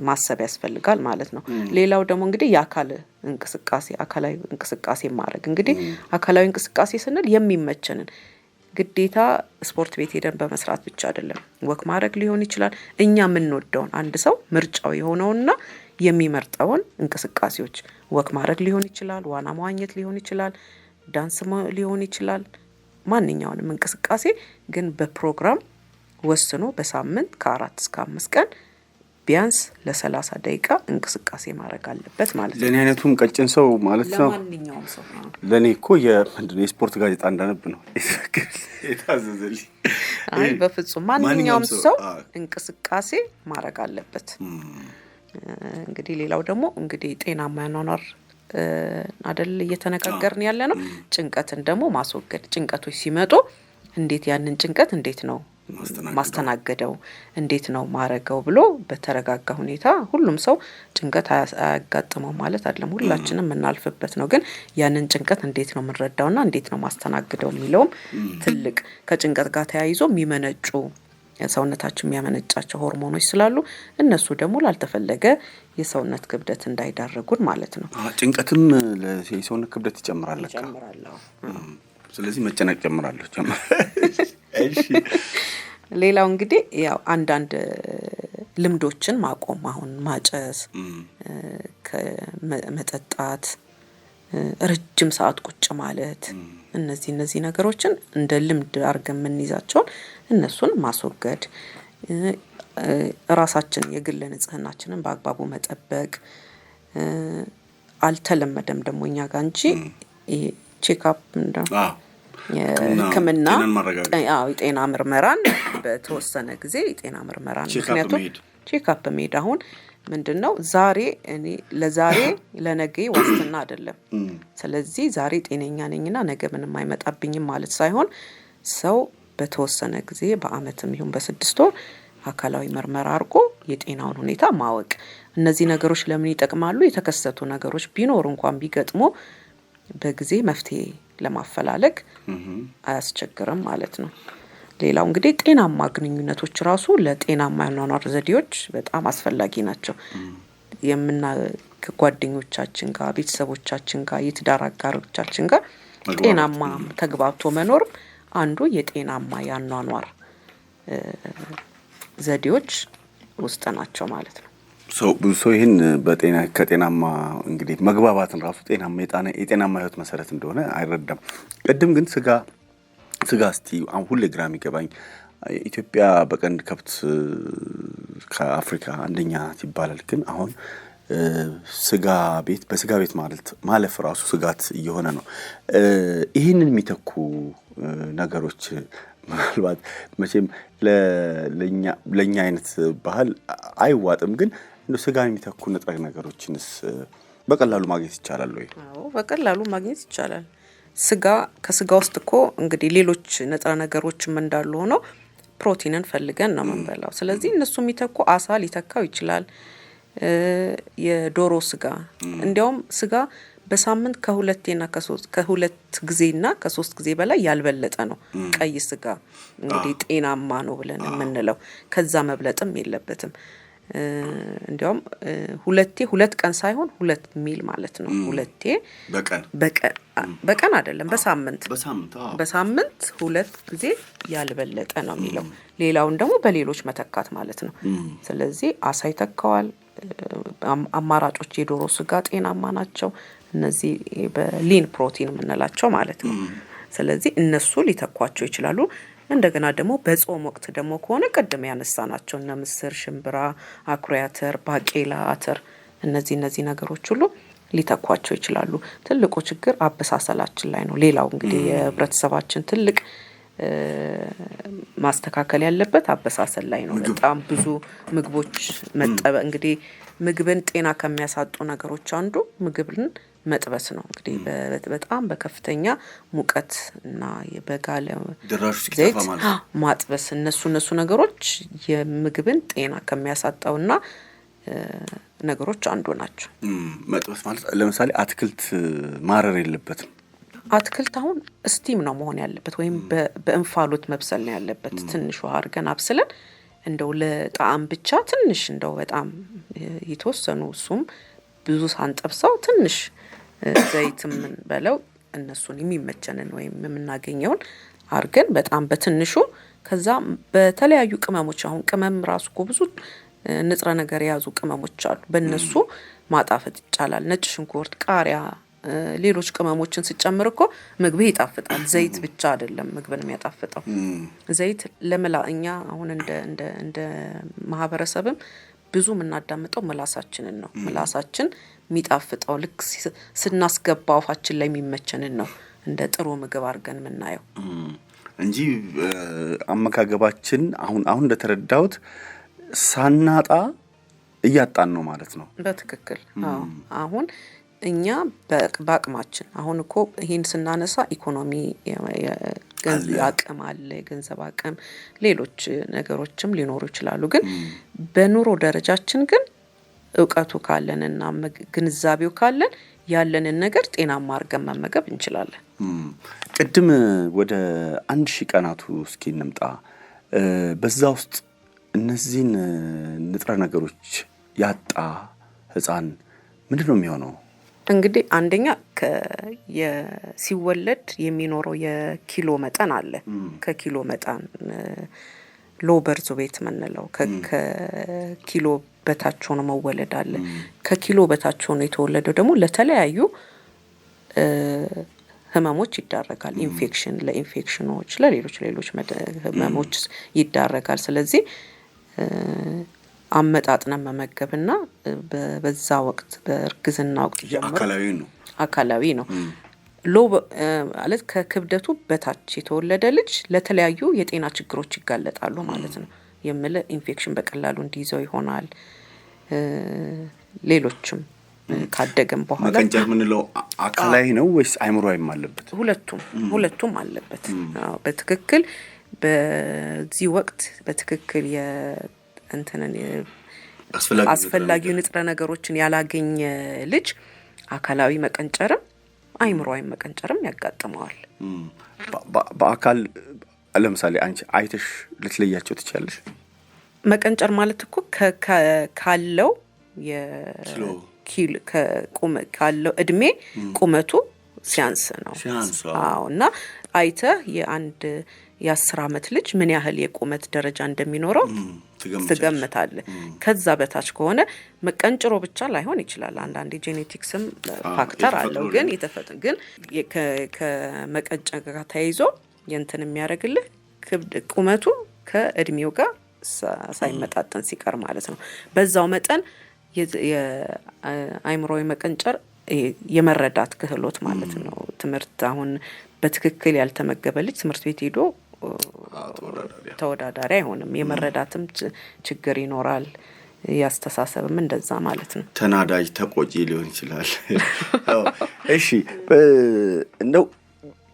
ማሰብ ያስፈልጋል ማለት ነው። ሌላው ደግሞ እንግዲህ አካላዊ እንቅስቃሴ ማድረግ እንግዲህ አካላዊ እንቅስቃሴ ስንል የሚመቸንን ግዴታ ስፖርት ቤት ሄደን በመስራት ብቻ አይደለም። ወክ ማድረግ ሊሆን ይችላል። እኛ የምንወደውን አንድ ሰው ምርጫው የሆነውና የሚመርጠውን እንቅስቃሴዎች ወክ ማድረግ ሊሆን ይችላል፣ ዋና መዋኘት ሊሆን ይችላል፣ ዳንስ ሊሆን ይችላል። ማንኛውንም እንቅስቃሴ ግን በፕሮግራም ወስኖ በሳምንት ከ4 እስከ 5 ቀን ቢያንስ ለ30 ደቂቃ እንቅስቃሴ ማድረግ አለበት ማለት ነው። ለኔ አይነቱም ቀጭን ሰው ማለት ነው። ለማንኛውም ሰው ለኔ እኮ የስፖርት ጋዜጣ እንዳነብ ነው የታዘዘልኝ። አይ በፍጹም ማንኛውም ሰው እንቅስቃሴ ማድረግ አለበት። እንግዲህ ሌላው ደግሞ እንግዲህ ጤናማ ያኗኗር አይደል እየተነጋገርን ያለ ነው። ጭንቀትን ደግሞ ማስወገድ፣ ጭንቀቶች ሲመጡ እንዴት ያንን ጭንቀት እንዴት ነው ማስተናገደው እንዴት ነው ማረገው ብሎ በተረጋጋ ሁኔታ ሁሉም ሰው ጭንቀት አያጋጥመው ማለት አይደለም። ሁላችንም እናልፍበት ነው። ግን ያንን ጭንቀት እንዴት ነው የምንረዳውና እንዴት ነው ማስተናገደው የሚለውም ትልቅ ከጭንቀት ጋር ተያይዞ የሚመነጩ ሰውነታችን የሚያመነጫቸው ሆርሞኖች ስላሉ እነሱ ደግሞ ላልተፈለገ የሰውነት ክብደት እንዳይዳረጉን ማለት ነው። ጭንቀትም ለሰውነት ክብደት ይጨምራል። ስለዚህ መጨነቅ ጀምራለሁ። እሺ ሌላው እንግዲህ ያው አንዳንድ ልምዶችን ማቆም፣ አሁን ማጨስ፣ መጠጣት፣ ረጅም ሰዓት ቁጭ ማለት እነዚህ ነገሮችን እንደ ልምድ አድርገን የምንይዛቸው እነሱን ማስወገድ፣ ራሳችን የግል ንጽህናችንን በአግባቡ መጠበቅ አልተለመደም ደግሞ እኛ ጋር እንጂ ቼክአፕ የሕክምና የጤና ምርመራን በተወሰነ ጊዜ የጤና ምርመራን ምክንያቱም ቼክአፕ መሄድ አሁን ምንድነው ዛሬ እኔ ለዛሬ ለነገ ዋስትና አይደለም። ስለዚህ ዛሬ ጤነኛ ነኝና ነገ ምንም አይመጣብኝም ማለት ሳይሆን ሰው በተወሰነ ጊዜ በአመትም ይሁን በ6 ወር አካላዊ ምርመራ አድርጎ የጤናውን ሁኔታ ማወቅ። እነዚህ ነገሮች ለምን ይጠቅማሉ? የተከሰቱ ነገሮች ቢኖር እንኳን ቢገጥሙ በጊዜ መፍትሄ ለማፈላለግ አያስቸግርም ማለት ነው። ሌላው እንግዲህ ጤናማ ግንኙነቶች ራሱ ለጤናማ ያኗኗር ዘዴዎች በጣም አስፈላጊ ናቸው። ከጓደኞቻችን ጋር፣ ቤተሰቦቻችን ጋር፣ የትዳር አጋሮቻችን ጋር ጤናማ ተግባብቶ መኖር አንዱ የጤናማ ያኗኗር ዘዴዎች ውስጥ ናቸው ማለት ነው። ብዙ ሰው ይህን ከጤናማ እንግዲህ መግባባትን ራሱ የጤናማ ህይወት መሰረት እንደሆነ አይረዳም። ቅድም ግን ስጋ እስቲ አሁን ሁሌ ግራ የሚገባኝ ኢትዮጵያ በቀንድ ከብት ከአፍሪካ አንደኛ ይባላል። ግን አሁን በስጋ ቤት ማለፍ ራሱ ስጋት እየሆነ ነው። ይህንን የሚተኩ ነገሮች ምናልባት መቼም ለኛ አይነት ባህል አይዋጥም። ግን ስጋን የሚተኩ ንጥረ ነገሮችንስ በቀላሉ ማግኘት ይቻላል ወይ? አዎ በቀላሉ ማግኘት ይቻላል። ከስጋ ውስጥ እኮ እንግዲህ ሌሎች ንጥረ ነገሮችም እንዳሉ ሆኖ ፕሮቲንን ፈልገን ነው የምንበላው። ስለዚህ እነሱ የሚተኩ አሳ ሊተካው ይችላል። የዶሮ ስጋ እንዲያውም ስጋ በሳምንት ከሁለት ጊዜና ከሶስት ጊዜ በላይ ያልበለጠ ነው ቀይ ስጋ እንግዲህ ጤናማ ነው ብለን የምንለው። ከዛ መብለጥም የለበትም። እንዲያውም ሁለት ቀን ሳይሆን 2 ሚል ማለት ነው። ሁለቴ በቀን አይደለም በሳምንት 2 ጊዜ ያልበለጠ ነው የሚለው። ሌላውን ደግሞ በሌሎች መተካት ማለት ነው። ስለዚህ አሳ ይተካዋል። አማራጮች የዶሮ ስጋ ጤናማ ናቸው። እነዚህ በሊን ፕሮቲን የምንላቸው ማለት ነው። ስለዚህ እነሱ ሊተኳቸው ይችላሉ። እንደገና ደግሞ በጾም ወቅት ደግሞ ከሆነ ቀደም ያነሳናቸው እነ ምስር፣ ሽምብራ፣ አኩሪ አተር፣ ባቄላ፣ አተር እነዚህ ነገሮች ሁሉ ሊተኳቸው ይችላሉ። ትልቁ ችግር አበሳሰላችን ላይ ነው። ሌላው እንግዲህ የህብረተሰባችን ትልቅ ማስተካከል ያለበት አበሳሰል ላይ ነው። በጣም ብዙ ምግቦች እንግዲህ ምግብን ጤና ከሚያሳጡ ነገሮች አንዱ ምግብን መጥበስ ነው። እንግዲህ በጣም በከፍተኛ ሙቀት እና በጋለ ዘይት ማጥበስ እነሱ ነገሮች የምግብን ጤና ከሚያሳጣውና ነገሮች አንዱ ናቸው። መጥበስ ማለት ለምሳሌ አትክልት ማረር የለበትም። አትክልት አሁን ስቲም ነው መሆን ያለበት ወይም በእንፋሎት መብሰል ነው ያለበት። ትንሽ ውሃ አድርገን አብስለን እንደው ለጣዕም ብቻ ትንሽ እንደው በጣም የተወሰኑ እሱም ብዙ ሳንጠብሰው ትንሽ ዘይትም በለው እነሱን የሚመቸንን ወይም የምናገኘውን አድርገን በጣም በትንሹ ከዛ በተለያዩ ቅመሞች አሁን ቅመም ራሱ እኮ ብዙ ንጥረ ነገር የያዙ ቅመሞች አሉ። በእነሱ ማጣፈጥ ይቻላል። ነጭ ሽንኩርት፣ ቃሪያ፣ ሌሎች ቅመሞችን ሲጨምር እኮ ምግብ ይጣፍጣል። ዘይት ብቻ አይደለም ምግብን የሚያጣፍጠው። ዘይት እኛ አሁን እንደ ማህበረሰብም ብዙ የምናዳምጠው ምላሳችንን ነው። ምላሳችን የሚጣፍጠው ልክ ስናስገባው አፋችን ላይ የሚመቸንን ነው እንደ ጥሩ ምግብ አድርገን የምናየው እንጂ አመጋገባችን አሁን እንደተረዳሁት ሳናጣ እያጣን ነው ማለት ነው። በትክክል አሁን እኛ በአቅማችን አሁን እኮ ይሄን ስናነሳ ኢኮኖሚ አቅም አለ፣ የገንዘብ አቅም፣ ሌሎች ነገሮችም ሊኖሩ ይችላሉ። ግን በኑሮ ደረጃችን ግን እውቀቱ ካለንና ግንዛቤው ካለን ያለንን ነገር ጤናማ አድርገን መመገብ እንችላለን። ቅድም ወደ 1000 ቀናቱ እስኪ እንምጣ። በዛ ውስጥ እነዚህን ንጥረ ነገሮች ያጣ ህፃን ምንድን ነው የሚሆነው? እንግዲህ አንደኛ ሲወለድ የሚኖረው የኪሎ መጠን አለ። ከኪሎ መጠን ሎ በርዝ ዌት የምንለው ከኪሎ በታች ሆኖ መወለድ አለ። ከኪሎ በታች ሆኖ የተወለደው ደግሞ ለተለያዩ ህመሞች ይዳረጋል። ለኢንፌክሽኖች፣ ለሌሎች ህመሞች ይዳረጋል። ስለዚህ አመጣጥነን መመገብና በዛ ወቅት በእርግዝና ወቅት ጀምሮ አካላዊ ነው። ማለት ከክብደቱ በታች የተወለደ ልጅ ለተለያዩ የጤና ችግሮች ይጋለጣሉ ማለት ነው። ኢንፌክሽን በቀላሉ እንዲይዘው ይሆናል። ሌሎችም ካደገም በኋላ መቀንጨር ምንለው አካላዊ ነው ወይስ አይምሮአዊም አለበት? ሁለቱም አለበት። በትክክል በዚህ ወቅት በትክክል አስፈላጊ ንጥረ ነገሮችን ያላገኘ ልጅ አካላዊ መቀንጨርም አይምሮአዊ መቀንጨርም ያጋጥመዋል። በአካል ለምሳሌ አንቺ አይተሽ ልትለያቸው ትችላለሽ? መቀንጨር ማለት እኮ ካለው ካለው እድሜ ቁመቱ ሲያንስ ነው። እና አይተህ የአንድ የ10 ዓመት ልጅ ምን ያህል የቁመት ደረጃ እንደሚኖረው ትገምታለህ። ከዛ በታች ከሆነ መቀንጭሮ ብቻ ላይሆን ይችላል። አንዳንዴ ጄኔቲክስም ፋክተር አለው። ግን ከመቀንጨር ጋር ተያይዞ የእንትን የሚያደርግልህ ቁመቱ ከእድሜው ጋር ሳይመጣጠን ሲቀር ማለት ነው። በዛው መጠን የአይምሮዊ መቀንጨር የመረዳት ክህሎት ማለት ነው። ትምህርት አሁን በትክክል ያልተመገበ ልጅ ትምህርት ቤት ሄዶ ተወዳዳሪ አይሆንም። የመረዳትም ችግር ይኖራል። ያስተሳሰብም እንደዛ ማለት ነው። ተናዳጅ ተቆጪ ሊሆን ይችላል። እሺ እንደው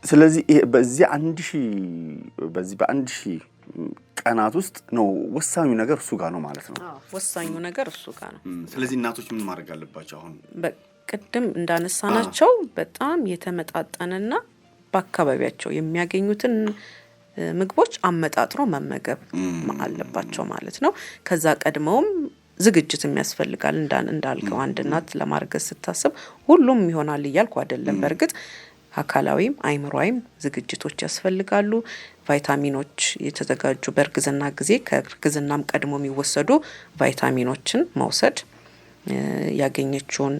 ስለዚህ በዚህ 1000 ቀናት ውስጥ ነው ወሳኙ ነገር እሱ ጋር ነው ማለት ነው። ወሳኙ ነገር እሱ ጋር ነው። ስለዚህ እናቶች ምን ማድረግ አለባቸው? አሁን ቅድም እንዳነሳናቸው በጣም የተመጣጠነና በአካባቢያቸው የሚያገኙትን ምግቦች አመጣጥሮ መመገብ አለባቸው ማለት ነው። ከዛ ቀድመውም ዝግጅት የሚያስፈልጋል እንዳልከው አንድ እናት ለማርገዝ ስታስብ ሁሉም ይሆናል እያልኩ አይደለም። በእርግጥ አካላዊም አይምሮአዊም ዝግጅቶች ያስፈልጋሉ። ቫይታሚኖች የተዘጋጁ በእርግዝና ጊዜ ከእርግዝናም ቀድሞ የሚወሰዱ ቫይታሚኖችን መውሰድ፣ ያገኘችውን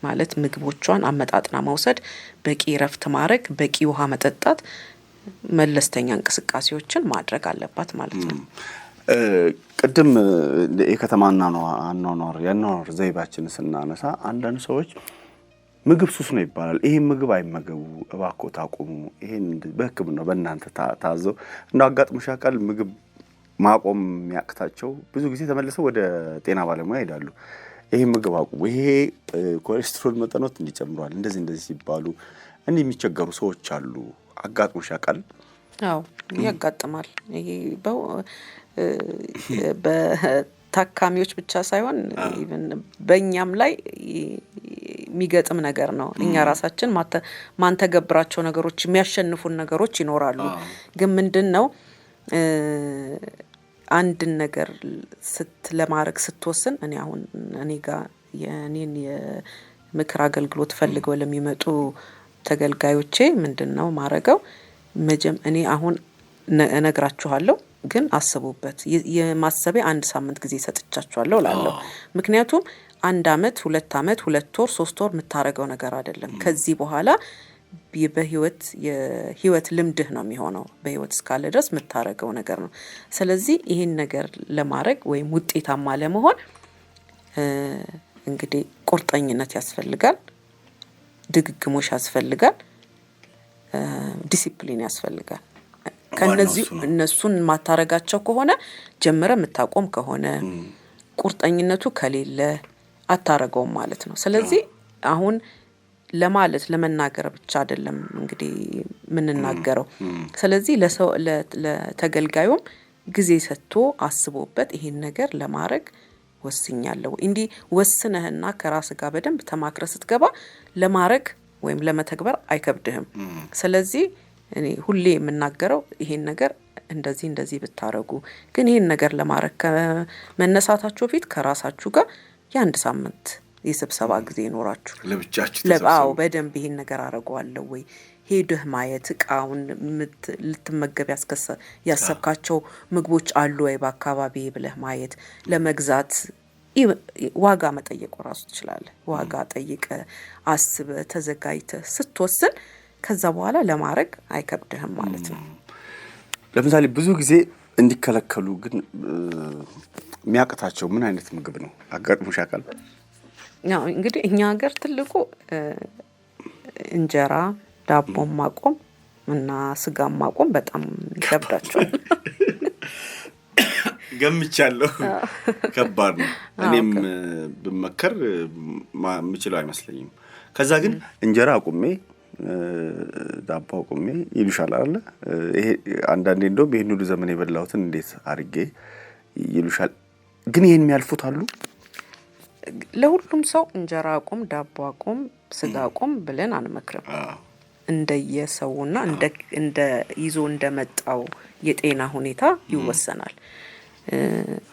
ማለት ምግቦቿን አመጣጥና መውሰድ፣ በቂ ረፍት ማድረግ፣ በቂ ውሃ መጠጣት፣ መለስተኛ እንቅስቃሴዎችን ማድረግ አለባት ማለት ነው። ቅድም የከተማና አኗኗር የአኗኗር ዘይቤያችንን ስናነሳ አንዳንድ ሰዎች ምግብ ሱስ ነው ይባላል። ይሄን ምግብ አይመገቡ እባክዎ ታቆሙ፣ ይሄን በሕክምና በእናንተ ታዘው እንደው አጋጥሞሽ ያውቃል? ምግብ ማቆም የሚያቅታቸው ብዙ ጊዜ ተመልሰው ወደ ጤና ባለሙያ ይሄዳሉ። ይሄን ምግብ አቁሙ፣ ይሄ ኮሌስትሮል መጠኖት እንዲጨምሯል፣ እንደዚህ ሲባሉ እንዲህ የሚቸገሩ ሰዎች አሉ። አጋጥሞሽ ያውቃል? አዎ ያጋጥማል። ይሄ በታካሚዎች ብቻ ሳይሆን ኢቭን በእኛም ላይ የሚገጥም ነገር ነው። እኛ ራሳችን ማንተገብራቸው ነገሮች የሚያሸንፉን ነገሮች ይኖራሉ። ግን ምንድነው አንድን ነገር ለማድረግ ስትወስን እኔ ጋር የኔን የምክር አገልግሎት ፈልገው ለሚመጡ ተገልጋዮቼ ምንድነው ማረገው እኔ አሁን እነግራችኋለሁ ግን አስቡበት። የማሰቤ 1 ሳምንት ጊዜ ሰጥቻችኋለሁ እላለሁ። ምክንያቱም 1 አመት 2 አመት 2 ወር 3 ወር የምታረገው ነገር አይደለም። ከዚህ በኋላ የህይወት ልምድህ ነው የሚሆነው። በህይወት እስካለ ድረስ የምታረገው ነገር ነው። ስለዚህ ይሄን ነገር ለማድረግ ወይም ውጤታማ ለመሆን እንግዲህ ቁርጠኝነት ያስፈልጋል፣ ድግግሞሽ ያስፈልጋል፣ ዲሲፕሊን ያስፈልጋል። ከነዚህ እነሱን ማታረጋቸው ከሆነ ጀምረ የምታቆም ከሆነ ቁርጠኝነቱ ከሌለ አታረገውም ማለት ነው። ስለዚህ አሁን ለመናገር ብቻ አይደለም እንግዲህ ምንናገረው። ስለዚህ ለተገልጋዩም ጊዜ ሰጥቶ አስቦበት ይሄን ነገር ለማድረግ ወስኛለሁ እንዲህ ወስነህና ከራስ ጋር በደንብ ተማክረ ስትገባ ለማድረግ ወይም ለመተግበር አይከብድህም። ስለዚህ እኔ ሁሌ የምናገረው ይሄን ነገር እንደዚህ ብታረጉ፣ ግን ይሄን ነገር ለማድረግ ከመነሳታችሁ ፊት ከራሳችሁ ጋር የ1 ሳምንት የስብሰባ ጊዜ ይኖራችሁ ለባው በደንብ ይሄን ነገር አረጋዋለሁ ወይ ሄደህ ማየት፣ እቃውን ልትመገብ ያሰብካቸው ምግቦች አሉ ወይ በአካባቢ ብለህ ማየት፣ ለመግዛት ዋጋ መጠየቅ ራሱ ትችላለህ። ዋጋ ጠይቀ አስበ ተዘጋጅተ ስትወስን ከዛ በኋላ ለማድረግ አይከብድህም ማለት ነው። ለምሳሌ ብዙ ጊዜ እንዲከለከሉ ግን የሚያቅታቸው ምን አይነት ምግብ ነው? አጋጥሞሽ ያውቃል? ያው እንግዲህ እኛ ሀገር ትልቁ እንጀራ፣ ዳቦ ማቆም እና ስጋ ማቆም በጣም ይከብዳቸዋል። ገምቻለሁ። ከባድ ነው። እኔም ብመከር የምችለው አይመስለኝም። ከዛ ግን እንጀራ አቁሜ ዳቦ አቁሜ ይሉሻል አይደል? ይሄ አንዳንዴ እንደውም ይሄን ሁሉ ዘመን የበላሁትን እንዴት አድርጌ ይሉሻል። ግን ይሄን የሚያልፉት አሉ። ለሁሉም ሰው እንጀራ አቁም፣ ዳቦ አቁም፣ ስጋ አቁም ብለን አንመክርም። እንደየሰውና እንደ ይዞ እንደመጣው የጤና ሁኔታ ይወሰናል።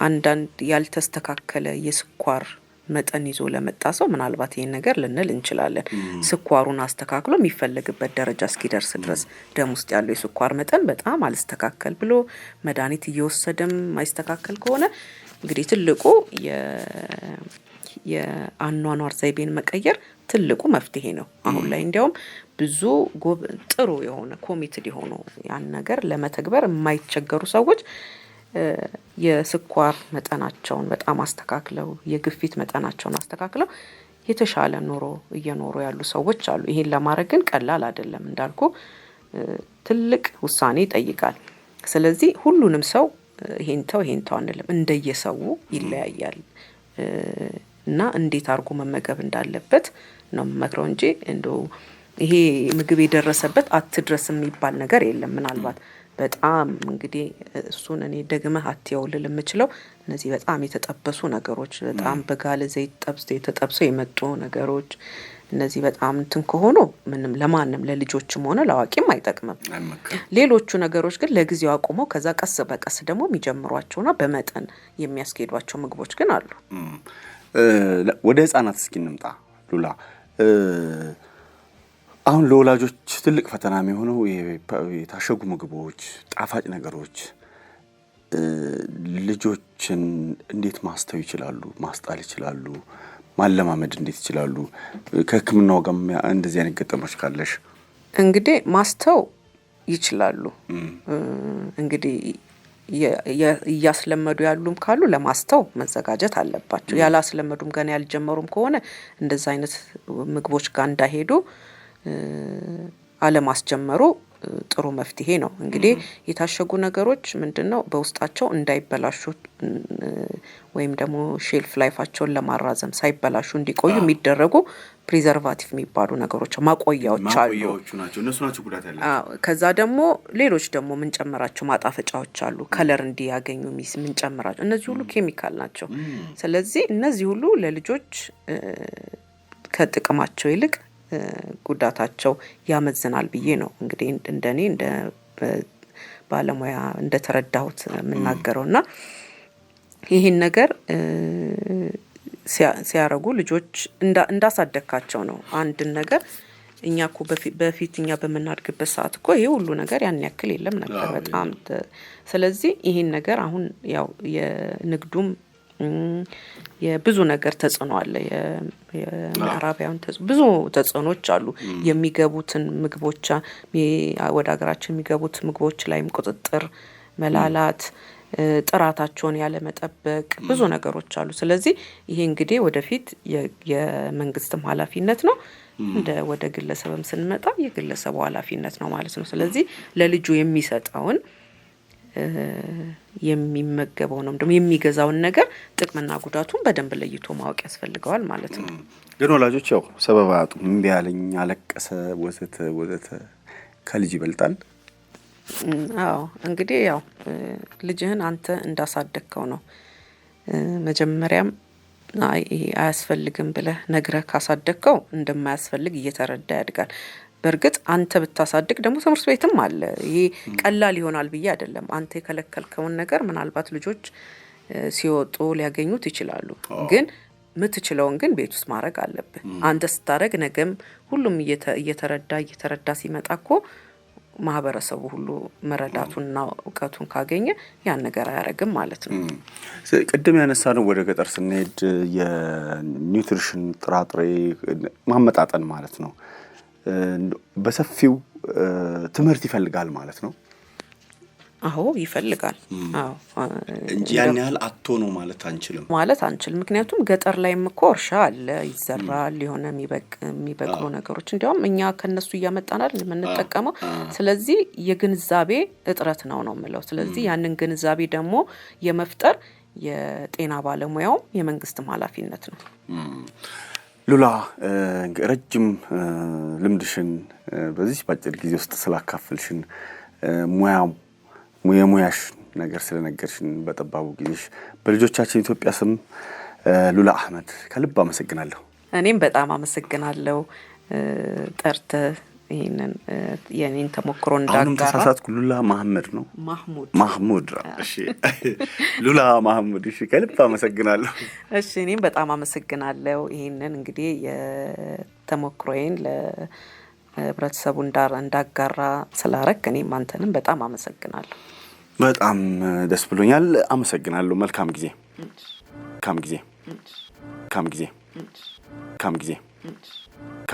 አንዳንድ ያልተስተካከለ የስኳር መጠን ይዞ ለመጣ ሰው ምናልባት ይሄን ነገር ልንል እንችላለን። ስኳሩን አስተካክሎ የሚፈልግበት ደረጃ እስኪደርስ ድረስ ደም ውስጥ ያለው የስኳር መጠን በጣም አልስተካከል ብሎ መድኃኒት እየወሰደም ማይስተካከል ከሆነ እንግዲህ ትልቁ የአኗኗር ዘይቤን መቀየር ትልቁ መፍትሄ ነው። አሁን ላይ እንዲያውም ብዙ ጥሩ የሆነ ኮሚትድ የሆኑ ያን ነገር ለመተግበር የማይቸገሩ ሰዎች የስኳር መጠናቸውን በጣም አስተካክለው የግፊት መጠናቸውን አስተካክለው የተሻለ ኑሮ እየኖሩ ያሉ ሰዎች አሉ። ይሄን ለማድረግ ግን ቀላል አይደለም። እንዳልኩ ትልቅ ውሳኔ ይጠይቃል። ስለዚህ ሁሉንም ሰው ይሄን ተው አንልም። እንደየሰው ይለያያል እና እንዴት አድርጎ መመገብ እንዳለበት ነው መክረው እንጂ እንደው ይሄ ምግብ የደረሰበት አትድረስ የሚባል ነገር የለም። ምናልባት በጣም እንግዲህ እሱን እኔ ደግመህ አትየው ልል የምችለው እነዚህ በጣም የተጠበሱ ነገሮች፣ በጣም በጋለ ዘይት የተጠብሰው የመጡ ነገሮች እነዚህ በጣም እንትን ከሆኑ ምንም ለማንም ለልጆችም ሆነ ለአዋቂም አይጠቅምም። ሌሎቹ ነገሮች ግን ለጊዜው አቁመው ከዛ ቀስ በቀስ ደግሞ የሚጀምሯቸውና በመጠን የሚያስኬዷቸው ምግቦች ግን አሉ። ወደ ህፃናት እስኪ እንምጣ ሉላ። አሁን ለወላጆች ትልቅ ፈተና የሚሆነው የታሸጉ ምግቦች፣ ጣፋጭ ነገሮች ልጆችን እንዴት ማስተው ይችላሉ? ማስጣል ይችላሉ? ማለማመድ እንዴት ይችላሉ? ከህክምናው ጋር እንደዚህ አይነት ገጠመኞች ካለሽ? እንግዲህ ማስተው ይችላሉ። እንግዲህ እያስለመዱ ያሉም ካሉ ለማስተው መዘጋጀት አለባቸው። ያላስለመዱም ገና ያልጀመሩም ከሆነ እንደዛ አይነት ምግቦች ጋር እንዳይሄዱ አለማስጀመሩ ጥሩ መፍትሄ ነው። እንግዲህ የታሸጉ ነገሮች ምንድነው በውስጣቸው እንዳይበላሹ ወይም ደግሞ ሼልፍ ላይፋቸውን ለማራዘም ሳይበላሹ እንዲቆዩ የሚደረጉ ፕሪዘርቫቲቭ የሚባሉ ነገሮች ማቆያዎች ናቸው። እነሱ ናቸው ጉዳት ያለው። ከዛ ደግሞ ሌሎች ደግሞ ምንጨምራቸው ማጣፈጫዎች አሉ፣ ከለር እንዲያገኙ ምንጨምራቸው። እነዚህ ሁሉ ኬሚካል ናቸው። ስለዚህ እነዚህ ሁሉ ለልጆች ከጥቅማቸው ይልቅ ጉዳታቸው ያመዝናል ብዬ ነው እንግዲህ እንደኔ እንደ ባለሙያ እንደተረዳሁት የምናገረውና ይሄን ነገር ሲያረጉ ልጆች እንዳሳደካቸው ነው። አንድን ነገር እኛ እኮ በፊት እኛ በመናድግበት ሰዓት እኮ ይሄ ሁሉ ነገር ያን ያክል የለም ነበር በጣም። ስለዚህ ይሄን ነገር አሁን ያው የንግዱም የብዙ ነገር ተጽዕኖ አለ። የምዕራባውያን ብዙ ተጽዕኖች አሉ። የሚገቡትን ምግቦች ወደ ሀገራችን የሚገቡት ምግቦች ላይም ቁጥጥር መላላት፣ ጥራታቸውን ያለ መጠበቅ ብዙ ነገሮች አሉ። ስለዚህ ይሄ እንግዲህ ወደፊት የመንግስትም ኃላፊነት ነው። ወደ ግለሰብም ስንመጣ የግለሰቡ ኃላፊነት ነው ማለት ነው። ስለዚህ ለልጁ የሚሰጠውን የሚመገበው ነው ደግሞ የሚገዛውን ነገር ጥቅምና ጉዳቱን በደንብ ለይቶ ማወቅ ያስፈልገዋል ማለት ነው። ግን ወላጆች ያው ሰበብ አጡ እምቢ አለኝ፣ አለቀሰ፣ ወዘተ ከልጅ ይበልጣል። አዎ እንግዲህ ያው ልጅህን አንተ እንዳሳደግከው ነው። መጀመሪያም ይሄ አያስፈልግም ብለህ ነግረህ ካሳደግከው እንደማያስፈልግ እየተረዳ ያድጋል። በእርግጥ አንተ ብታሳድግ ደግሞ ትምህርት ቤትም አለ። ይሄ ቀላል ይሆናል ብዬ አይደለም። አንተ የከለከልከውን ነገር ምናልባት ልጆች ሲወጡ ሊያገኙት ይችላሉ። ግን ምትችለውን ግን ቤት ውስጥ ማድረግ አለብህ። አንተ ስታረግ ነገም ሁሉም እየተረዳ ሲመጣ እኮ ማህበረሰቡ ሁሉ መረዳቱንና እውቀቱን ካገኘ ያን ነገር አያረግም ማለት ነው። ቅድም ያነሳነው ወደ ገጠር ስንሄድ የኒውትሪሽን ጥራጥሬ ማመጣጠን ማለት ነው በሰፊው ትምህርት ይፈልጋል ማለት ነው። አዎ ይፈልጋል። አዎ እንጂ ያን ያህል አቶ ነው ማለት አንችልም። ምክንያቱም ገጠር ላይም እኮ እርሻ አለ፣ ይዘራል፣ የሆነ የሚበቅሉ ነገሮች እንዲያውም እኛ ከነሱ እያመጣናል የምንጠቀመው። ስለዚህ የግንዛቤ እጥረት ነው የምለው። ስለዚህ ያንን ግንዛቤ ደግሞ የመፍጠር የጤና ባለሙያውም የመንግስትም ኃላፊነት ነው። ሉላ ረጅም ልምድሽን በዚህ ባጭር ጊዜ ውስጥ ስላካፈልሽን ሙያሽ ነገር ስለነገርሽን በጠባቡ ጊዜሽ በልጆቻችን ኢትዮጵያ ስም ሉላ አህመድ ከልብ አመሰግናለሁ። እኔም በጣም አመሰግናለሁ ጠርተህ ይሄንን የኔን ተሞክሮ እንዳጋራ። ተሳሳትኩ። ሉላ መሐመድ ነው ማህሙድ። እሺ ሉላ ማህሙድ። እሺ ከልብ አመሰግናለሁ። እሺ እኔም በጣም አመሰግናለሁ። ይሄንን እንግዲህ የተሞክሮዬን ለህብረተሰቡ እንዳጋራ ስላረክ እኔም አንተንም በጣም አመሰግናለሁ። በጣም ደስ ብሎኛል። አመሰግናለሁ። መልካም ጊዜ።